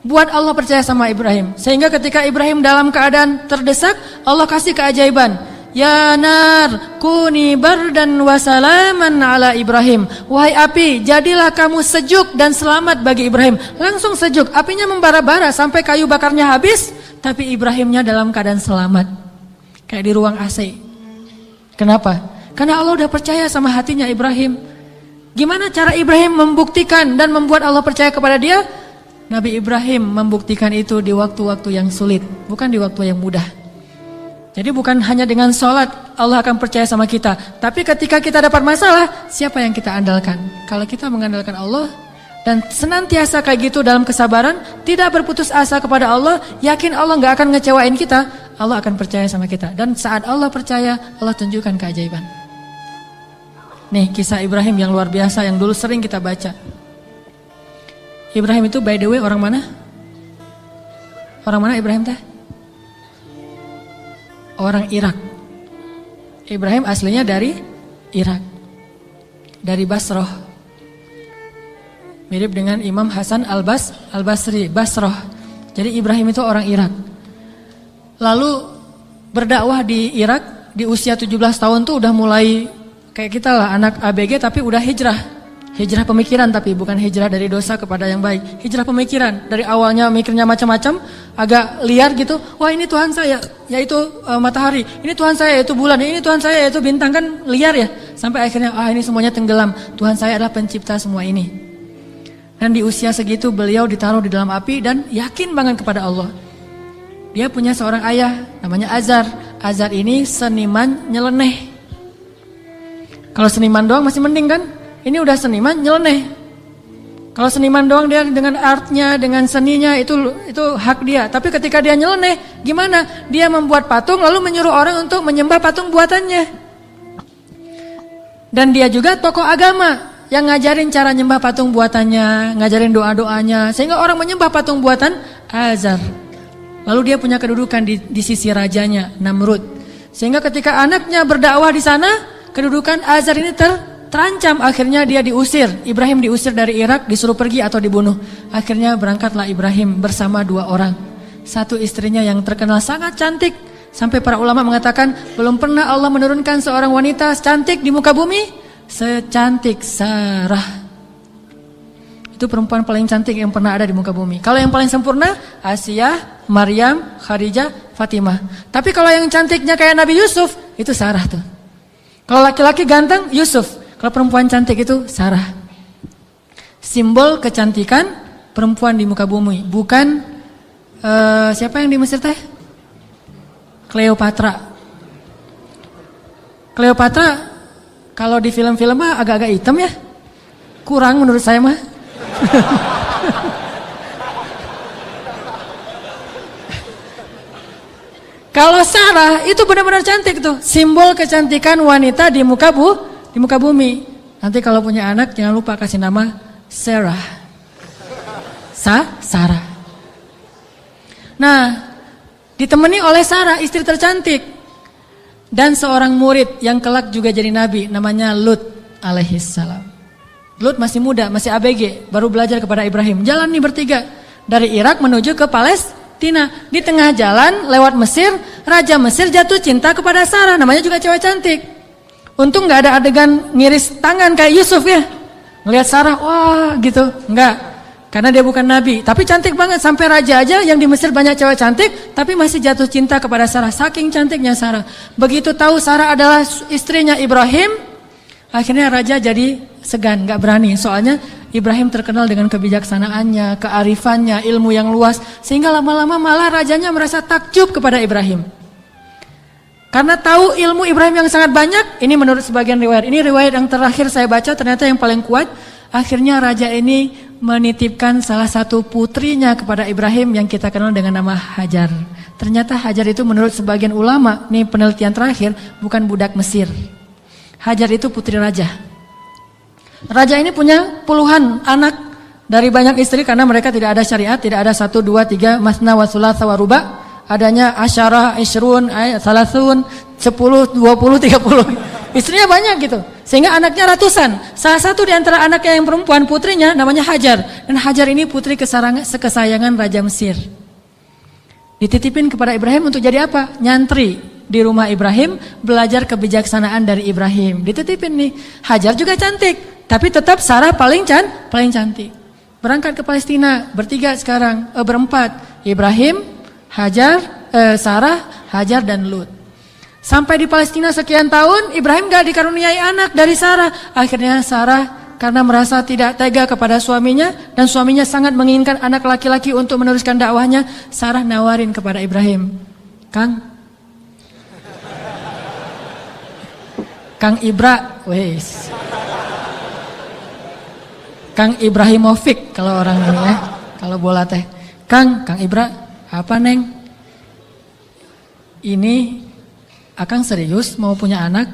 buat Allah percaya sama Ibrahim? Sehingga ketika Ibrahim dalam keadaan terdesak, Allah kasih keajaiban. Ya nar, kuni bardan wa salaman ala Ibrahim. Wahai api, jadilah kamu sejuk dan selamat bagi Ibrahim. Langsung sejuk, apinya membara-bara sampai kayu bakarnya habis, tapi Ibrahimnya dalam keadaan selamat. Kayak di ruang AC. Kenapa? Karena Allah udah percaya sama hatinya Ibrahim. Gimana cara Ibrahim membuktikan dan membuat Allah percaya kepada dia? Nabi Ibrahim membuktikan itu di waktu-waktu yang sulit, bukan di waktu yang mudah. Jadi bukan hanya dengan sholat Allah akan percaya sama kita. Tapi ketika kita dapat masalah, siapa yang kita andalkan? Kalau kita mengandalkan Allah dan senantiasa kayak gitu dalam kesabaran, tidak berputus asa kepada Allah, yakin Allah gak akan ngecewain kita, Allah akan percaya sama kita. Dan saat Allah percaya, Allah tunjukkan keajaiban. Nih kisah Ibrahim yang luar biasa yang dulu sering kita baca. Ibrahim itu by the way orang mana? Orang mana Ibrahim teh? Orang Irak. Ibrahim aslinya dari Irak. Dari Basrah. Mirip dengan Imam Hasan Al-Basri, Basrah. Jadi Ibrahim itu orang Irak. Lalu berdakwah di Irak di usia 17 tahun tuh udah mulai kayak kita lah, anak ABG tapi udah hijrah. Hijrah pemikiran, tapi bukan hijrah dari dosa kepada yang baik. Hijrah pemikiran. Dari awalnya mikirnya macam-macam, agak liar gitu. Wah, ini Tuhan saya, yaitu matahari. Ini Tuhan saya, yaitu bulan. Ini Tuhan saya, yaitu bintang. Kan liar ya. Sampai akhirnya, ini semuanya tenggelam. Tuhan saya adalah pencipta semua ini. Dan di usia segitu beliau ditaruh di dalam api dan yakin banget kepada Allah. Dia punya seorang ayah, namanya Azar. Azar ini seniman nyeleneh. Kalau seniman doang masih mending kan? Ini udah seniman nyeleneh. Kalau seniman doang dia dengan artnya, dengan seninya itu hak dia. Tapi ketika dia nyeleneh, gimana? Dia membuat patung lalu menyuruh orang untuk menyembah patung buatannya. Dan dia juga tokoh agama yang ngajarin cara nyembah patung buatannya, ngajarin doa-doanya, sehingga orang menyembah patung buatan Azar. Lalu dia punya kedudukan di sisi rajanya, Namrud. Sehingga ketika anaknya berdakwah di sana, kedudukan Azar ini terancam. Akhirnya dia diusir. Ibrahim diusir dari Irak, disuruh pergi atau dibunuh. Akhirnya berangkatlah Ibrahim bersama 2 orang. Satu istrinya yang terkenal sangat cantik, sampai para ulama mengatakan belum pernah Allah menurunkan seorang wanita cantik di muka bumi secantik Sarah. Itu perempuan paling cantik yang pernah ada di muka bumi. Kalau yang paling sempurna, Asia, Maryam, Khadijah, Fatimah. Tapi kalau yang cantiknya kayak Nabi Yusuf, itu Sarah tuh. Kalau laki-laki ganteng, Yusuf. Kalau perempuan cantik itu Sarah. Simbol kecantikan perempuan di muka bumi. Bukan siapa yang di Mesir teh? Cleopatra. Cleopatra kalau di film-film mah agak-agak hitam ya. Kurang menurut saya mah. Kalau Sarah itu benar-benar cantik tuh. Simbol kecantikan wanita di muka bumi. Nanti kalau punya anak jangan lupa kasih nama Sarah. Sarah. Nah, ditemani oleh Sarah, istri tercantik, dan seorang murid yang kelak juga jadi nabi, namanya Lut alaihissalam. Lut masih muda, masih ABG, baru belajar kepada Ibrahim. Jalan nih bertiga dari Irak menuju ke Palestina. Di tengah jalan lewat Mesir, Raja Mesir jatuh cinta kepada Sarah, namanya juga cewek cantik. Untung gak ada adegan ngiris tangan kayak Yusuf ya. Ngelihat Sarah, wah gitu. Enggak, karena dia bukan nabi. Tapi cantik banget, sampai raja aja yang di Mesir banyak cewek cantik, tapi masih jatuh cinta kepada Sarah. Saking cantiknya Sarah. Begitu tahu Sarah adalah istrinya Ibrahim, akhirnya raja jadi segan, gak berani. Soalnya Ibrahim terkenal dengan kebijaksanaannya, kearifannya, ilmu yang luas. Sehingga lama-lama malah rajanya merasa takjub kepada Ibrahim. Karena tahu ilmu Ibrahim yang sangat banyak, ini menurut sebagian riwayat. Ini riwayat yang terakhir saya baca, ternyata yang paling kuat. Akhirnya raja ini menitipkan salah satu putrinya kepada Ibrahim yang kita kenal dengan nama Hajar. Ternyata Hajar itu menurut sebagian ulama, ini penelitian terakhir, bukan budak Mesir. Hajar itu putri raja. Raja ini punya puluhan anak dari banyak istri karena mereka tidak ada syariat, tidak ada 1, 2, 3, masna wa thulatsa wa ruba'. Adanya asyarah, isyrun, salasun, 10, 20, 30. Istrinya banyak gitu. Sehingga anaknya ratusan. Salah satu di antara anaknya yang perempuan, putrinya namanya Hajar. Dan Hajar ini putri kesayangan Raja Mesir. Dititipin kepada Ibrahim untuk jadi apa? Nyantri di rumah Ibrahim, belajar kebijaksanaan dari Ibrahim. Dititipin nih. Hajar juga cantik, tapi tetap Sarah paling cantik. Berangkat ke Palestina, bertiga sekarang, berempat. Ibrahim, Hajar, Sarah, Hajar dan Lut. Sampai di Palestina sekian tahun, Ibrahim gak dikaruniai anak dari Sarah. Akhirnya Sarah karena merasa tidak tega kepada suaminya dan suaminya sangat menginginkan anak laki-laki untuk meneruskan dakwahnya, Sarah nawarin kepada Ibrahim, Kang Ibra, wes. Kang Ibrahimovic kalau orang ini ya, kalau bola teh. Kang Ibra, apa Neng? Ini Akang serius mau punya anak?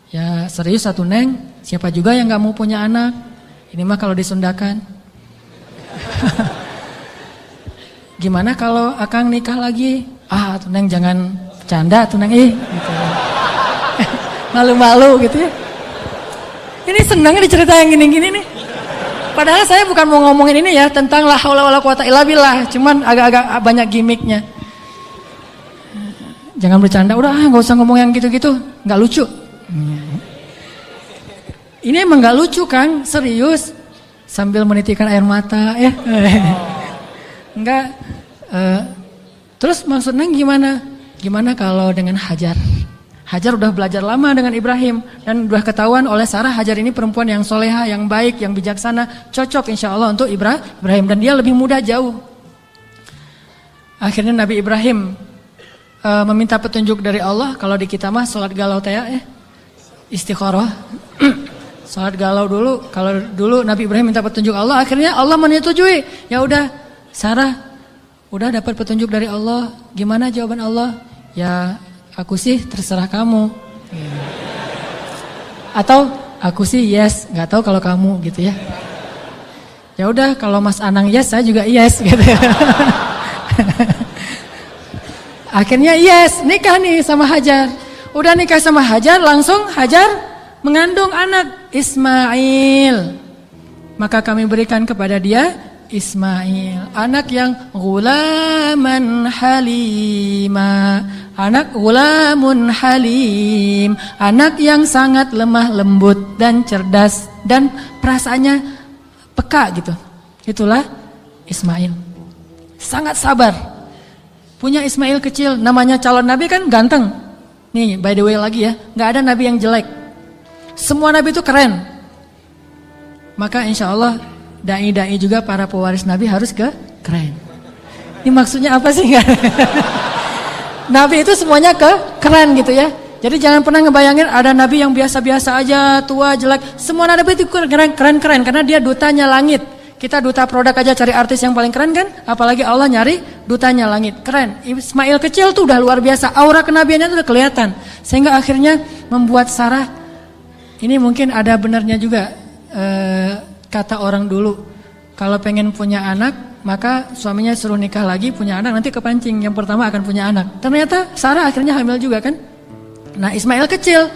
Ya serius satu Neng. Siapa juga yang gak mau punya anak? Ini mah kalau disundakan. Gimana kalau Akang nikah lagi? Tuh Neng jangan bercanda tuh Neng gitu. Malu-malu gitu ya. Ini senang nih cerita yang gini-gini nih. Padahal saya bukan mau ngomongin ini ya tentang la haula wala quwata illa billah, cuman agak-agak banyak gimmicknya. Jangan bercanda, udah nggak usah ngomong yang gitu-gitu, nggak lucu. Ini emang nggak lucu Kang, serius. Sambil menitikan air mata ya. Enggak. Terus maksudnya gimana? Gimana kalau dengan Hajar? Hajar udah belajar lama dengan Ibrahim dan udah ketahuan oleh Sarah Hajar ini perempuan yang soleha, yang baik, yang bijaksana, cocok insya Allah untuk Ibrahim dan dia lebih muda jauh. Akhirnya Nabi Ibrahim meminta petunjuk dari Allah. Kalau di kita mah sholat galau teh ya, istikharah. Sholat galau dulu. Kalau dulu Nabi Ibrahim minta petunjuk Allah, akhirnya Allah menyetujui. Ya udah, Sarah udah dapat petunjuk dari Allah. Gimana jawaban Allah? Ya aku sih terserah kamu. Atau aku sih yes, nggak tahu kalau kamu gitu ya. Ya udah kalau Mas Anang yes, saya juga yes gitu. Akhirnya yes, nikah nih sama Hajar. Udah nikah sama Hajar, langsung Hajar mengandung anak Ismail. Maka kami berikan kepada dia Ismail, anak yang gulaman halima, anak gulamun halim, anak yang sangat lemah lembut dan cerdas dan perasaannya peka gitu. Itulah Ismail. Sangat sabar. Punya Ismail kecil, namanya calon nabi kan ganteng. Nih by the way lagi ya, nggak ada nabi yang jelek. Semua nabi itu keren. Maka insya Allah dai-dai juga para pewaris Nabi harus keren. Ini maksudnya apa sih? Nabi itu semuanya keren gitu ya. Jadi jangan pernah ngebayangin ada Nabi yang biasa-biasa aja, tua, jelek. Semua Nabi itu keren-keren karena dia dutanya langit. Kita duta produk aja cari artis yang paling keren kan? Apalagi Allah nyari dutanya langit. Keren. Ismail kecil tuh udah luar biasa. Aura kenabiannya tuh udah kelihatan. Sehingga akhirnya membuat Sarah, ini mungkin ada benarnya juga. Kata orang dulu, kalau pengen punya anak, maka suaminya suruh nikah lagi, punya anak, nanti kepancing, yang pertama akan punya anak. Ternyata Sarah akhirnya hamil juga kan. Nah Ismail kecil,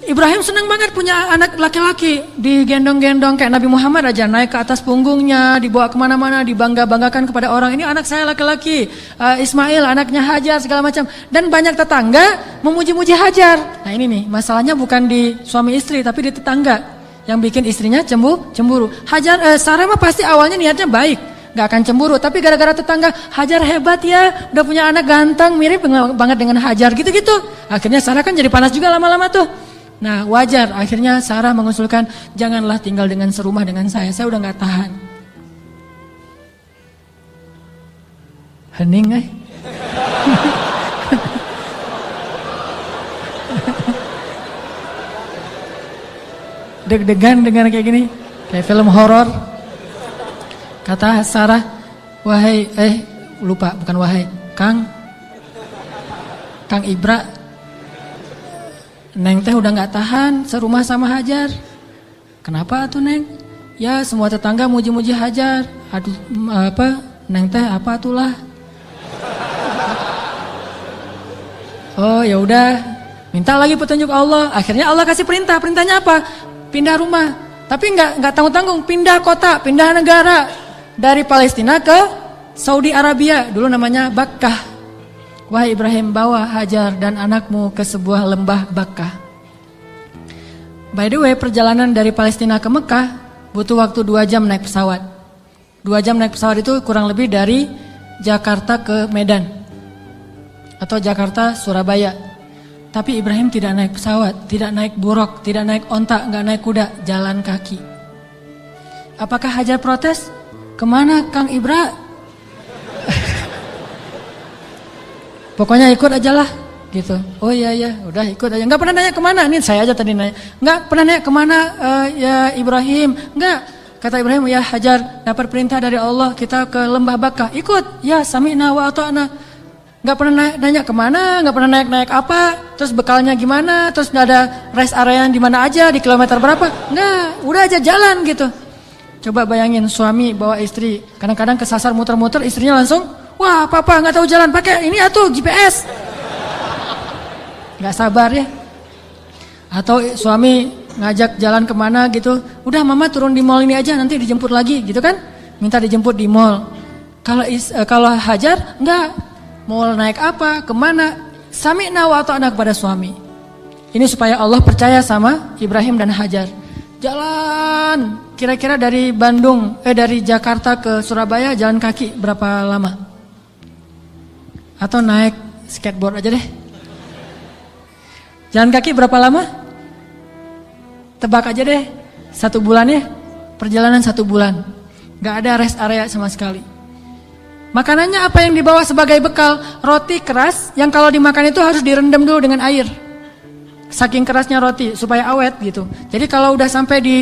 Ibrahim senang banget punya anak laki-laki, digendong-gendong kayak Nabi Muhammad aja, naik ke atas punggungnya, dibawa kemana-mana, dibangga-banggakan kepada orang, ini anak saya laki-laki, Ismail anaknya Hajar segala macam. Dan banyak tetangga memuji-muji Hajar. Nah ini nih, masalahnya bukan di suami istri, tapi di tetangga yang bikin istrinya cemburu. Sarah mah pasti awalnya niatnya baik, gak akan cemburu. Tapi gara-gara tetangga, Hajar hebat ya, udah punya anak ganteng, mirip banget dengan Hajar gitu-gitu. Akhirnya Sarah kan jadi panas juga lama-lama tuh. Nah wajar, akhirnya Sarah mengusulkan, janganlah tinggal dengan serumah dengan saya udah gak tahan. Hening deg-degan dengan kayak gini, kayak film horor. Kata Sarah, wahai lupa, bukan wahai, Kang Ibra, Neng teh udah nggak tahan serumah sama Hajar. Kenapa tuh Neng? Ya semua tetangga muji-muji Hajar. Aduh apa, Neng teh apa itulah? Oh ya udah, minta lagi petunjuk Allah. Akhirnya Allah kasih perintah. Perintahnya apa? Pindah rumah, tapi nggak tanggung-tanggung, pindah kota, pindah negara dari Palestina ke Saudi Arabia, dulu namanya Bakkah. Wahai Ibrahim, bawa Hajar dan anakmu ke sebuah lembah Bakkah. By the way, perjalanan dari Palestina ke Mekah butuh waktu 2 jam naik pesawat. 2 jam naik pesawat itu kurang lebih dari Jakarta ke Medan atau Jakarta Surabaya. Tapi Ibrahim tidak naik pesawat, tidak naik buruk, tidak naik onta, nggak naik kuda, jalan kaki. Apakah Hajar protes? Kemana Kang Ibra? Pokoknya ikut aja lah, gitu. Oh iya, udah ikut aja. Nggak pernah nanya kemana, ini saya aja tadi nanya. Nggak pernah nanya kemana ya Ibrahim, nggak. Kata Ibrahim, ya Hajar, dapat perintah dari Allah, kita ke lembah Bakkah. Ikut, ya sami'na wa ata'na. Gak pernah nanya kemana, gak pernah naik apa, terus bekalnya gimana, terus gak ada rest area di mana aja, di kilometer berapa, enggak, udah aja jalan gitu. Coba bayangin suami bawa istri, kadang-kadang kesasar muter-muter, istrinya langsung, wah papa gak tahu jalan, pakai ini atuh GPS. Gak sabar ya. Atau suami ngajak jalan kemana gitu, udah mama turun di mall ini aja, nanti dijemput lagi gitu kan. Minta dijemput di mall. Kalau Hajar enggak, mau naik apa, kemana, sami'na wa ata'na kepada suami. Ini supaya Allah percaya sama Ibrahim dan Hajar. Jalan kira-kira dari dari Jakarta ke Surabaya jalan kaki berapa lama? Atau naik skateboard aja deh. Jalan kaki berapa lama? Tebak aja deh. 1 bulan ya. Perjalanan 1 bulan. Gak ada rest area sama sekali. Makanannya apa yang dibawa sebagai bekal? Roti keras yang kalau dimakan itu harus direndam dulu dengan air. Saking kerasnya roti supaya awet gitu. Jadi kalau udah sampai di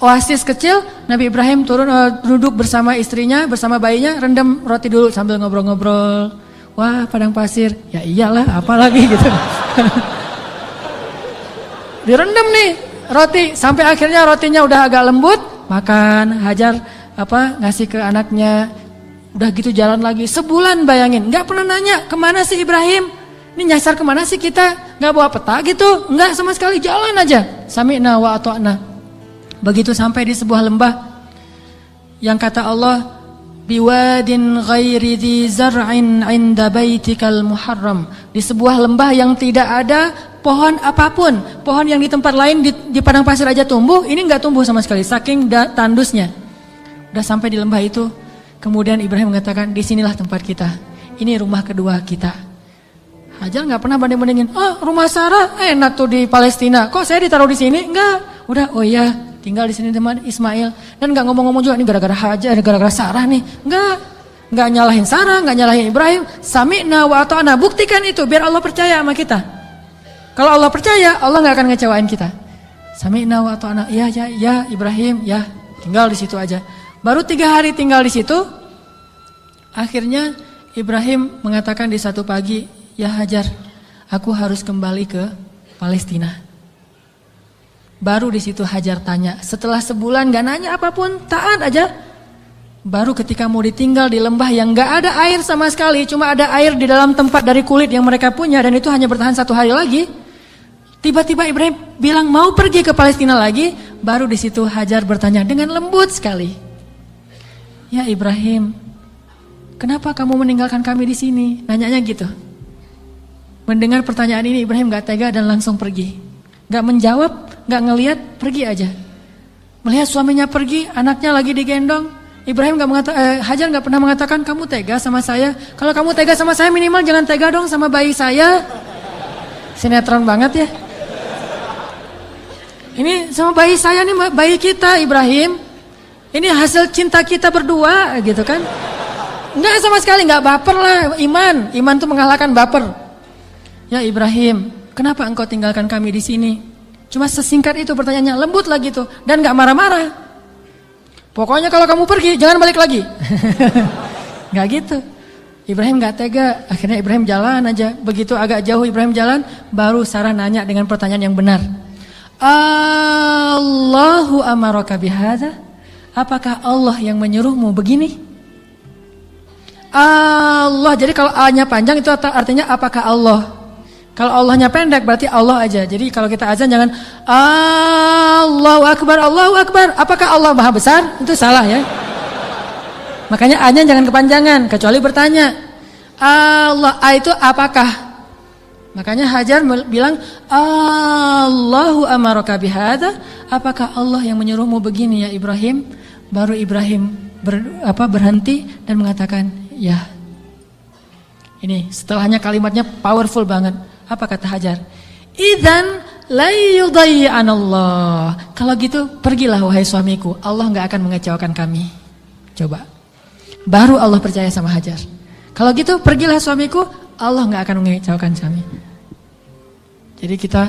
oasis kecil, Nabi Ibrahim turun duduk bersama istrinya, bersama bayinya, rendam roti dulu sambil ngobrol-ngobrol. Wah, padang pasir. Ya iyalah, apalagi gitu. Direndam nih roti sampai akhirnya rotinya udah agak lembut, makan. Hajar ngasih ke anaknya. Udah gitu jalan lagi sebulan, bayangin. Nggak pernah nanya kemana sih Ibrahim, ini nyasar kemana sih kita, nggak bawa peta gitu, nggak sama sekali, jalan aja. Sami'na wa ata'na. Begitu sampai di sebuah lembah yang kata Allah, biwadin ghairi dhi zar'in 'inda baitikal muharram. Di sebuah lembah yang tidak ada pohon apapun. Pohon yang di tempat lain di padang pasir aja tumbuh, ini nggak tumbuh sama sekali saking tandusnya. Udah sampai di lembah itu, kemudian Ibrahim mengatakan, disinilah tempat kita. Ini rumah kedua kita. Hajar nggak pernah banding-bandingin. Rumah Sarah enak tuh di Palestina. Kok saya ditaruh di sini? Enggak. Udah, oh iya, tinggal di sini teman Ismail. Dan nggak ngomong-ngomong juga ini gara-gara Hajar, gara-gara Sarah nih. Nggak nyalahin Sarah, nggak nyalahin Ibrahim. Sami'na wa ata'na. Buktikan itu biar Allah percaya sama kita. Kalau Allah percaya, Allah nggak akan ngecewain kita. Sami'na wa ata'na. Ya Ibrahim, ya. Tinggal di situ aja. Baru 3 hari tinggal di situ, akhirnya Ibrahim mengatakan di satu pagi, ya Hajar, aku harus kembali ke Palestina. Baru di situ Hajar tanya, setelah sebulan gak nanya apapun, taat aja. Baru ketika mau ditinggal di lembah yang gak ada air sama sekali, cuma ada air di dalam tempat dari kulit yang mereka punya, dan itu hanya bertahan 1 hari lagi. Tiba-tiba Ibrahim bilang mau pergi ke Palestina lagi. Baru di situ Hajar bertanya dengan lembut sekali, ya Ibrahim, kenapa kamu meninggalkan kami di sini? Nanyanya gitu. Mendengar pertanyaan ini Ibrahim gak tega dan langsung pergi. Gak menjawab, gak ngelihat, pergi aja. Melihat suaminya pergi, anaknya lagi digendong. Ibrahim Hajar gak pernah mengatakan, kamu tega sama saya? Kalau kamu tega sama saya minimal jangan tega dong sama bayi saya. Sinetron banget ya. Ini sama bayi saya nih, bayi kita Ibrahim. Ini hasil cinta kita berdua gitu kan. Enggak sama sekali, enggak baper lah. Iman tuh mengalahkan baper. Ya Ibrahim, kenapa engkau tinggalkan kami di sini? Cuma sesingkat itu pertanyaannya, lembut lagi tuh, dan enggak marah-marah. Pokoknya kalau kamu pergi jangan balik lagi. Enggak gitu. Ibrahim enggak tega. Akhirnya Ibrahim jalan aja. Begitu agak jauh Ibrahim jalan, baru Sarah nanya dengan pertanyaan yang benar. Allahu amaraka bihadza? Apakah Allah yang menyuruhmu begini? Allah, jadi kalau A-nya panjang itu artinya apakah Allah? Kalau Allahnya pendek berarti Allah aja. Jadi kalau kita azan jangan Allahu Akbar, Allahu Akbar. Apakah Allah Maha Besar? Itu salah ya. Makanya A-nya jangan kepanjangan, kecuali bertanya Allah, A itu apakah? Makanya Hajar bilang Allahu amaraka bihadza? Apakah Allah yang menyuruhmu begini ya Ibrahim? Baru Ibrahim berhenti dan mengatakan, ya. Ini setelahnya kalimatnya powerful banget. Apa kata Hajar? Idzan la yudayyi'anallah. Kalau gitu pergilah wahai suamiku, Allah enggak akan mengecewakan kami. Coba. Baru Allah percaya sama Hajar. Kalau gitu pergilah suamiku, Allah enggak akan mengecewakan kami. Jadi kita,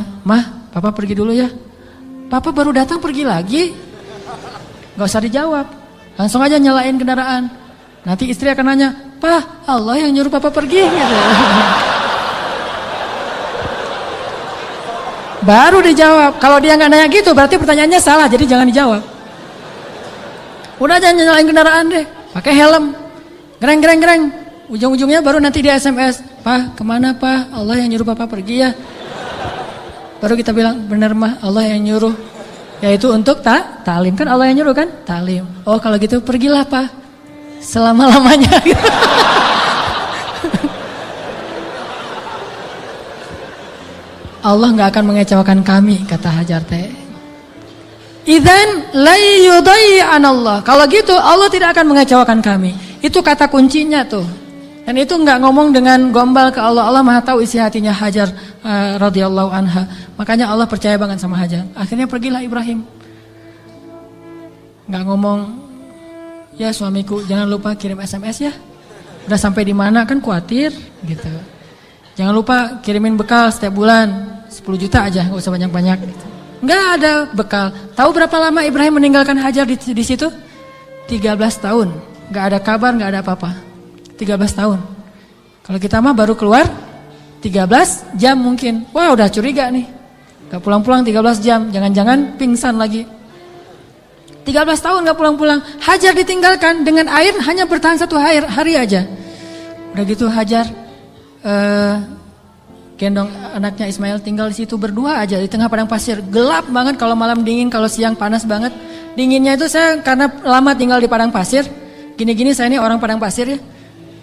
Papa pergi dulu ya. Papa baru datang pergi lagi. Gak usah dijawab, langsung aja nyalain kendaraan. Nanti istri akan nanya, Pak, Allah yang nyuruh Papa pergi gitu. Baru dijawab. Kalau dia gak nanya gitu berarti pertanyaannya salah, jadi jangan dijawab. Udah aja nyalain kendaraan deh, pakai helm, gereng. Ujung-ujungnya baru nanti dia SMS, Pak, kemana Pak? Allah yang nyuruh Papa pergi ya. Baru kita bilang, bener mah Allah yang nyuruh. Yaitu untuk ta'lim. Kan Allah yang nyuruh kan? Ta'lim. Oh kalau gitu pergilah Pak. Selama-lamanya. Allah gak akan mengecewakan kami, kata Hajar teh. Idzan la yudayyi'an Allah. Kalau gitu Allah tidak akan mengecewakan kami. Itu kata kuncinya tuh. Dan itu nggak ngomong dengan gombal ke Allah. Allah Maha tahu isi hatinya Hajar radhiyallahu anha. Makanya Allah percaya banget sama Hajar. Akhirnya pergilah Ibrahim. Nggak ngomong, ya suamiku jangan lupa kirim SMS ya. Udah sampai di mana kan khawatir gitu. Jangan lupa kirimin bekal setiap bulan 10 juta aja, nggak usah banyak-banyak. Gitu. Nggak ada bekal. Tahu berapa lama Ibrahim meninggalkan Hajar di situ? 13 tahun. Nggak ada kabar, nggak ada apa-apa. 13 tahun. Kalau kita mah baru keluar 13 jam mungkin. Wah udah curiga nih. Gak pulang-pulang 13 jam. Jangan-jangan pingsan lagi. 13 tahun gak pulang-pulang. Hajar ditinggalkan dengan air hanya bertahan 1 hari aja. Udah gitu Hajar gendong anaknya Ismail tinggal di situ berdua aja di tengah padang pasir. Gelap banget kalau malam dingin, kalau siang panas banget. Dinginnya itu saya karena lama tinggal di padang pasir. Gini-gini saya ini orang padang pasir ya.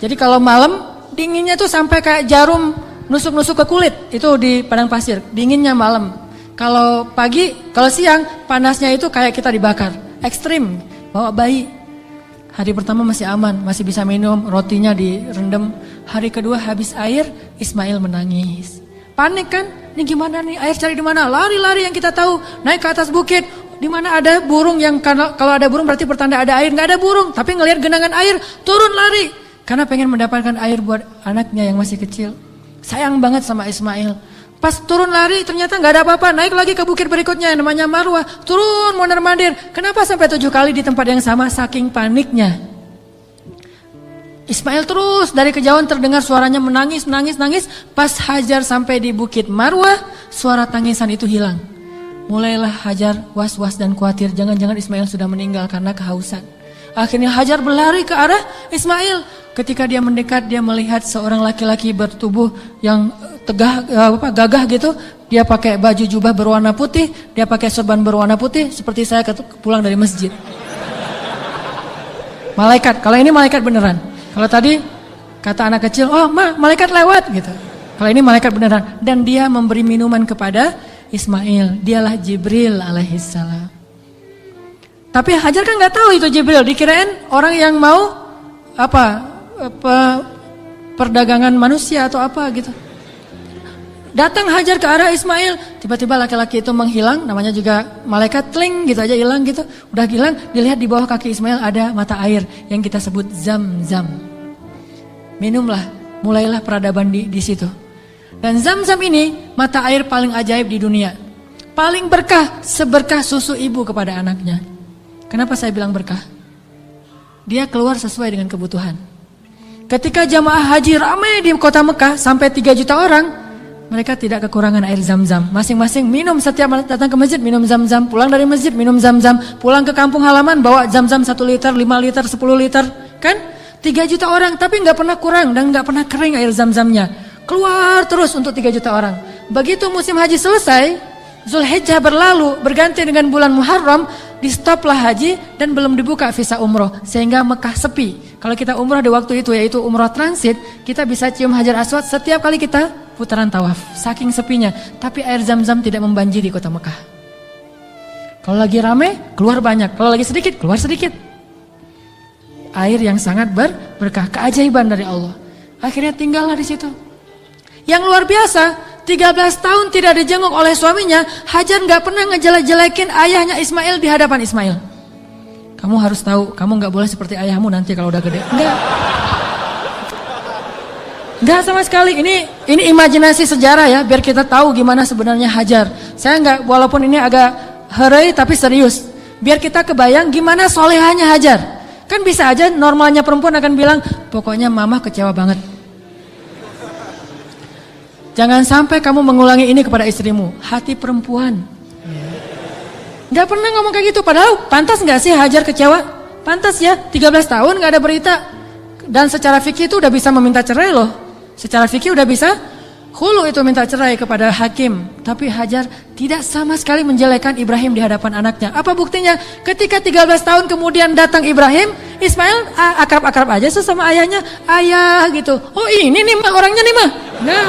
Jadi kalau malam dinginnya tuh sampai kayak jarum nusuk-nusuk ke kulit. Itu di padang pasir, dinginnya malam. Kalau pagi, kalau siang panasnya itu kayak kita dibakar. Ekstrim, bawa bayi. Hari pertama masih aman, masih bisa minum, rotinya direndam. Hari kedua habis air, Ismail menangis. Panik kan? Ini gimana nih? Air cari di mana? Lari-lari yang kita tahu, naik ke atas bukit. Di mana ada burung yang kalau ada burung berarti pertanda ada air. Nggak ada burung, tapi ngelihat genangan air, turun lari. Karena pengen mendapatkan air buat anaknya yang masih kecil. Sayang banget sama Ismail. Pas turun lari ternyata gak ada apa-apa. Naik lagi ke bukit berikutnya yang namanya Marwah. Turun mondar-mandir. Kenapa sampai 7 kali di tempat yang sama? Saking paniknya. Ismail terus dari kejauhan terdengar suaranya menangis. Pas Hajar sampai di bukit Marwah, suara tangisan itu hilang. Mulailah Hajar was-was dan khawatir. Jangan-jangan Ismail sudah meninggal karena kehausan. Akhirnya Hajar berlari ke arah Ismail. Ketika dia mendekat, dia melihat seorang laki-laki bertubuh yang gagah gitu. Dia pakai baju jubah berwarna putih, dia pakai sorban berwarna putih, seperti saya pulang dari masjid. Malaikat, kalau ini malaikat beneran. Kalau tadi kata anak kecil, oh malaikat lewat gitu. Kalau ini malaikat beneran. Dan dia memberi minuman kepada Ismail. Dialah Jibril alaihissalam. Tapi Hajar kan nggak tahu itu Jibril, dikirain orang yang mau perdagangan manusia atau apa gitu. Datang Hajar ke arah Ismail, tiba-tiba laki-laki itu menghilang, namanya juga malaikat, tling gitu aja hilang gitu. Udah hilang, dilihat di bawah kaki Ismail ada mata air yang kita sebut Zam-Zam. Minumlah, mulailah peradaban di situ. Dan Zam-Zam ini mata air paling ajaib di dunia. Paling berkah, seberkah susu ibu kepada anaknya. Kenapa saya bilang berkah? Dia keluar sesuai dengan kebutuhan. Ketika jamaah haji ramai di kota Mekah sampai 3 juta orang, mereka tidak kekurangan air Zam-Zam. Masing-masing minum, setiap datang ke masjid minum Zam-Zam, pulang dari masjid minum Zam-Zam, pulang ke kampung halaman bawa Zam-Zam 1 liter, 5 liter, 10 liter, kan? 3 juta orang, tapi nggak pernah kurang dan nggak pernah kering air Zam-Zamnya. Keluar terus untuk 3 juta orang. Begitu musim haji selesai, Zulhijjah berlalu, berganti dengan bulan Muharram, di stoplah haji dan belum dibuka visa umroh sehingga Mekah sepi. Kalau kita umroh di waktu itu yaitu umroh transit, kita bisa cium Hajar Aswad setiap kali kita putaran tawaf. Saking sepinya, tapi air Zam-Zam tidak membanjiri kota Mekah. Kalau lagi rame, keluar banyak. Kalau lagi sedikit, keluar sedikit. Air yang sangat berkah, keajaiban dari Allah. Akhirnya tinggallah di situ. Yang luar biasa, 13 tahun tidak dijenguk oleh suaminya, Hajar nggak pernah ngejelek-jelekin ayahnya Ismail di hadapan Ismail. Kamu harus tahu, kamu nggak boleh seperti ayahmu nanti kalau udah gede. Enggak sama sekali. Ini imajinasi sejarah ya, biar kita tahu gimana sebenarnya Hajar. Saya nggak, walaupun ini agak herai tapi serius. Biar kita kebayang gimana solehahnya Hajar. Kan bisa aja normalnya perempuan akan bilang, pokoknya mama kecewa banget. Jangan sampai kamu mengulangi ini kepada istrimu. Hati perempuan. Gak pernah ngomong kayak gitu. Padahal pantas gak sih Hajar kecewa? Pantas ya, 13 tahun gak ada berita. Dan secara fikih itu udah bisa meminta cerai loh. Secara fikih udah bisa Khulu itu minta cerai kepada hakim, tapi Hajar tidak sama sekali menjelekkan Ibrahim di hadapan anaknya. Apa buktinya? Ketika 13 tahun kemudian datang Ibrahim, Ismail akrab-akrab aja sesama ayahnya, ayah gitu. Oh ini nih mah orangnya nih mah. Nah.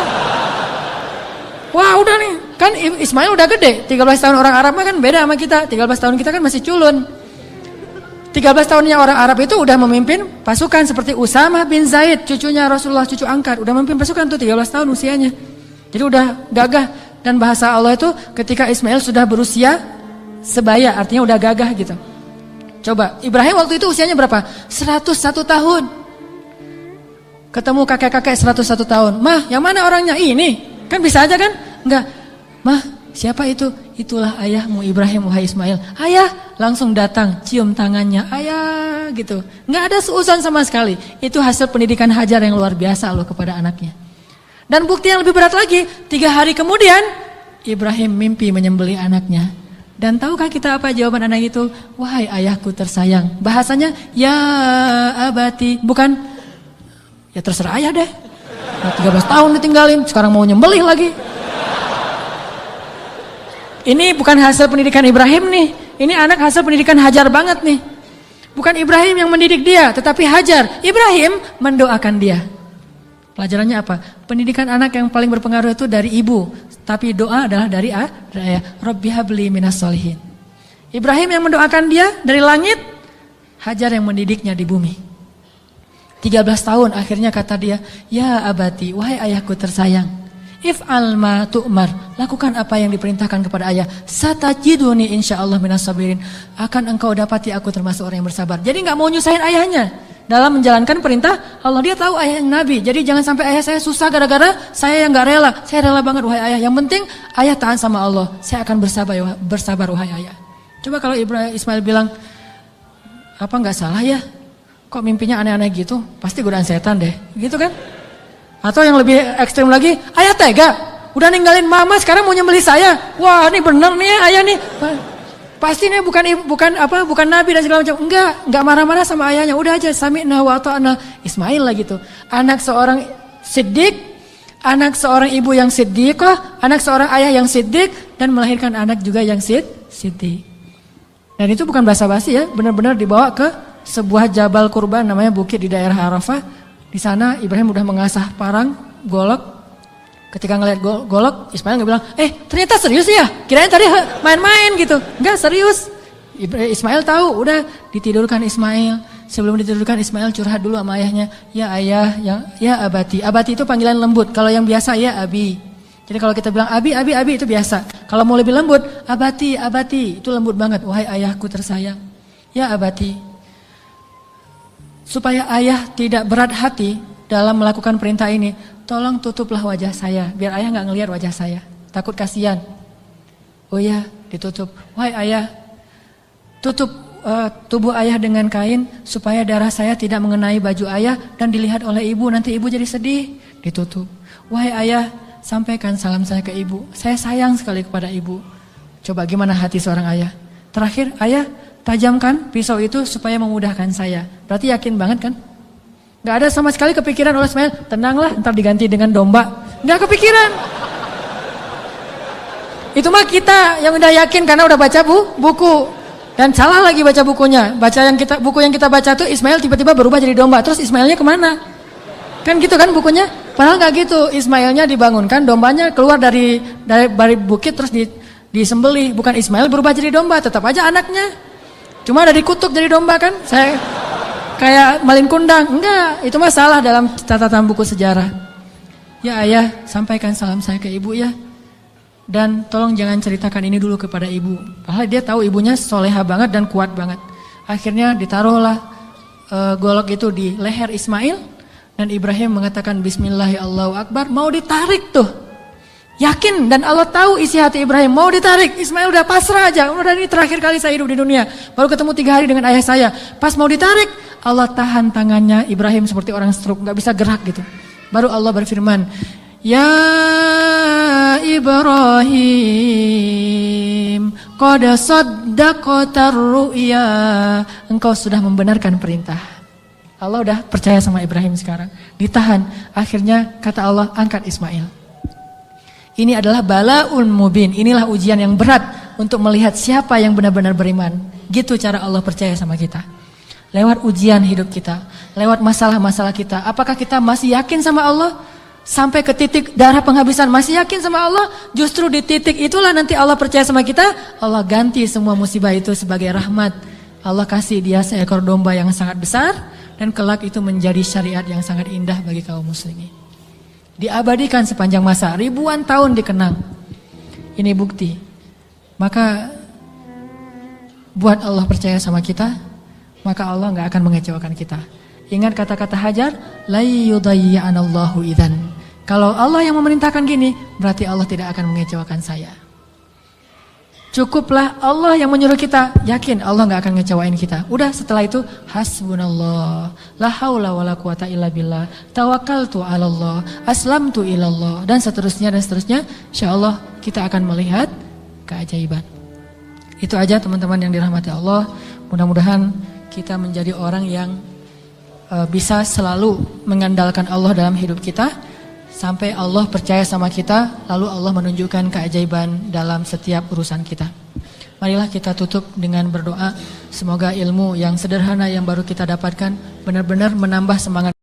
Wah udah nih, kan Ismail udah gede, 13 tahun orang Arab mah kan beda sama kita, 13 tahun kita kan masih culun. 13 tahunnya orang Arab itu udah memimpin pasukan seperti Usamah bin Zaid, cucunya Rasulullah, cucu angkat, udah memimpin pasukan tuh 13 tahun usianya. Jadi udah gagah, dan bahasa Allah itu ketika Ismail sudah berusia sebaya, artinya udah gagah gitu. Coba, Ibrahim waktu itu usianya berapa? 101 tahun. Ketemu kakek-kakek 101 tahun. Mah, yang mana orangnya? Ini. Kan bisa aja kan? Enggak. Mah, siapa itu? Itulah ayahmu Ibrahim, wahai Ismail. Ayah, langsung datang, cium tangannya. Ayah, gitu. Enggak ada seuson sama sekali. Itu hasil pendidikan Hajar yang luar biasa loh kepada anaknya. Dan bukti yang lebih berat lagi, 3 hari kemudian Ibrahim mimpi menyembelih anaknya. Dan tahukah kita apa jawaban anak itu? Wahai ayahku tersayang. Bahasanya, ya abati. Bukan, ya terserah ayah deh. Nah, 13 tahun ditinggalin, sekarang mau nyembelih lagi. Ini bukan hasil pendidikan Ibrahim nih. Ini anak hasil pendidikan Hajar banget nih. Bukan Ibrahim yang mendidik dia, tetapi Hajar. Ibrahim mendoakan dia. Pelajarannya apa? Pendidikan anak yang paling berpengaruh itu dari ibu, tapi doa adalah dari ayah. Rabbi habli minas solihin. Ibrahim yang mendoakan dia dari langit, Hajar yang mendidiknya di bumi. 13 tahun akhirnya kata dia, ya abati, wahai ayahku tersayang. If'al ma tu'mar, lakukan apa yang diperintahkan kepada ayah. Satajiduni insyaallah minas sabirin, akan engkau dapati aku termasuk orang yang bersabar. Jadi gak mau nyusahin ayahnya dalam menjalankan perintah Allah. Dia tahu ayah yang nabi, jadi jangan sampai ayah saya susah gara-gara saya yang gak rela. Saya rela banget wahai ayah, yang penting ayah taat sama Allah. Saya akan bersabar wahai ayah. Coba kalau Ismail bilang, apa gak salah ya, kok mimpinya aneh-aneh gitu, pasti godaan setan deh, gitu kan. Atau yang lebih ekstrim lagi, ayah tega, udah ninggalin mama sekarang mau nyembelih saya. Wah ini bener nih ya, ayah nih. Pasti nih bukan nabi dan segala macam. Enggak marah-marah sama ayahnya. Udah aja sami'na wa ata'na. Ismail lah gitu. Anak seorang siddiq, anak seorang ibu yang siddiqah, anak seorang ayah yang siddiq, dan melahirkan anak juga yang siddiq. Dan itu bukan basa-basi ya, benar-benar dibawa ke sebuah jabal kurban namanya bukit di daerah Arafah. Di sana Ibrahim udah mengasah parang, golok. Ketika ngelihat golok, Ismail nggak bilang, ternyata serius ya? Kirain tadi main-main gitu. Enggak, serius. Ismail tahu, udah ditidurkan Ismail. Sebelum ditidurkan Ismail curhat dulu sama ayahnya. Ya ayah, ya abati. Abati itu panggilan lembut. Kalau yang biasa ya abi. Jadi kalau kita bilang abi itu biasa. Kalau mau lebih lembut, abati, itu lembut banget. Wahai ayahku tersayang. Ya abati. Supaya ayah tidak berat hati dalam melakukan perintah ini, tolong tutuplah wajah saya, biar ayah gak ngelihat wajah saya. Takut kasihan. Oh ya, ditutup. Wahai ayah, tutup tubuh ayah dengan kain, supaya darah saya tidak mengenai baju ayah dan dilihat oleh ibu, nanti ibu jadi sedih. Ditutup. Wahai ayah, sampaikan salam saya ke ibu. Saya sayang sekali kepada ibu. Coba gimana hati seorang ayah? Terakhir, ayah, tajamkan pisau itu supaya memudahkan saya. Berarti yakin banget kan? Gak ada sama sekali kepikiran oleh Ismail, tenanglah ntar diganti dengan domba. Gak kepikiran. Itu mah kita yang udah yakin karena udah baca buku. Dan salah lagi baca bukunya. Buku yang kita baca tuh Ismail tiba-tiba berubah jadi domba. Terus Ismailnya kemana? Kan gitu kan bukunya? Padahal gak gitu. Ismailnya dibangunkan, dombanya keluar dari bukit terus disembelih. Bukan Ismail berubah jadi domba, tetap aja anaknya. Cuma ada dikutuk jadi domba kan? Saya kayak malin kundang. Enggak, itu mah salah dalam catatan buku sejarah. Ya ayah, sampaikan salam saya ke ibu ya. Dan tolong jangan ceritakan ini dulu kepada ibu. Padahal dia tahu ibunya soleha banget dan kuat banget. Akhirnya ditaruhlah golok itu di leher Ismail. Dan Ibrahim mengatakan Bismillahi Allahu Akbar. Mau ditarik tuh. Yakin dan Allah tahu isi hati Ibrahim, mau ditarik. Ismail udah pasrah aja, udah ini terakhir kali saya hidup di dunia. Baru ketemu 3 hari dengan ayah saya. Pas mau ditarik, Allah tahan tangannya Ibrahim seperti orang stroke, gak bisa gerak gitu. Baru Allah berfirman, Ya Ibrahim, qad saddaqtar ru'ya. Engkau sudah membenarkan perintah. Allah udah percaya sama Ibrahim sekarang. Ditahan, akhirnya kata Allah, angkat Ismail. Ini adalah balaun mubin. Inilah ujian yang berat untuk melihat siapa yang benar-benar beriman. Gitu cara Allah percaya sama kita. Lewat ujian hidup kita, lewat masalah-masalah kita. Apakah kita masih yakin sama Allah? Sampai ke titik darah penghabisan masih yakin sama Allah? Justru di titik itulah nanti Allah percaya sama kita. Allah ganti semua musibah itu sebagai rahmat. Allah kasih dia seekor domba yang sangat besar. Dan kelak itu menjadi syariat yang sangat indah bagi kaum muslimin. Diabadikan sepanjang masa, ribuan tahun dikenang. Ini bukti. Maka buat Allah percaya sama kita, maka Allah gak akan mengecewakan kita. Ingat kata-kata Hajar, la yudayyi'anallahu idzan. Kalau Allah yang memerintahkan gini, berarti Allah tidak akan mengecewakan saya. Cukuplah Allah yang menyuruh kita, yakin Allah gak akan ngecewain kita. Udah setelah itu, hasbunallah, la haula wala quwata illa billah, tawakkaltu 'alallah, aslamtu ilallah, dan seterusnya dan seterusnya. Insyaallah kita akan melihat keajaiban. Itu aja teman-teman yang dirahmati Allah. Mudah-mudahan kita menjadi orang yang bisa selalu mengandalkan Allah dalam hidup kita. Sampai Allah percaya sama kita, lalu Allah menunjukkan keajaiban dalam setiap urusan kita. Marilah kita tutup dengan berdoa. Semoga ilmu yang sederhana yang baru kita dapatkan benar-benar menambah semangat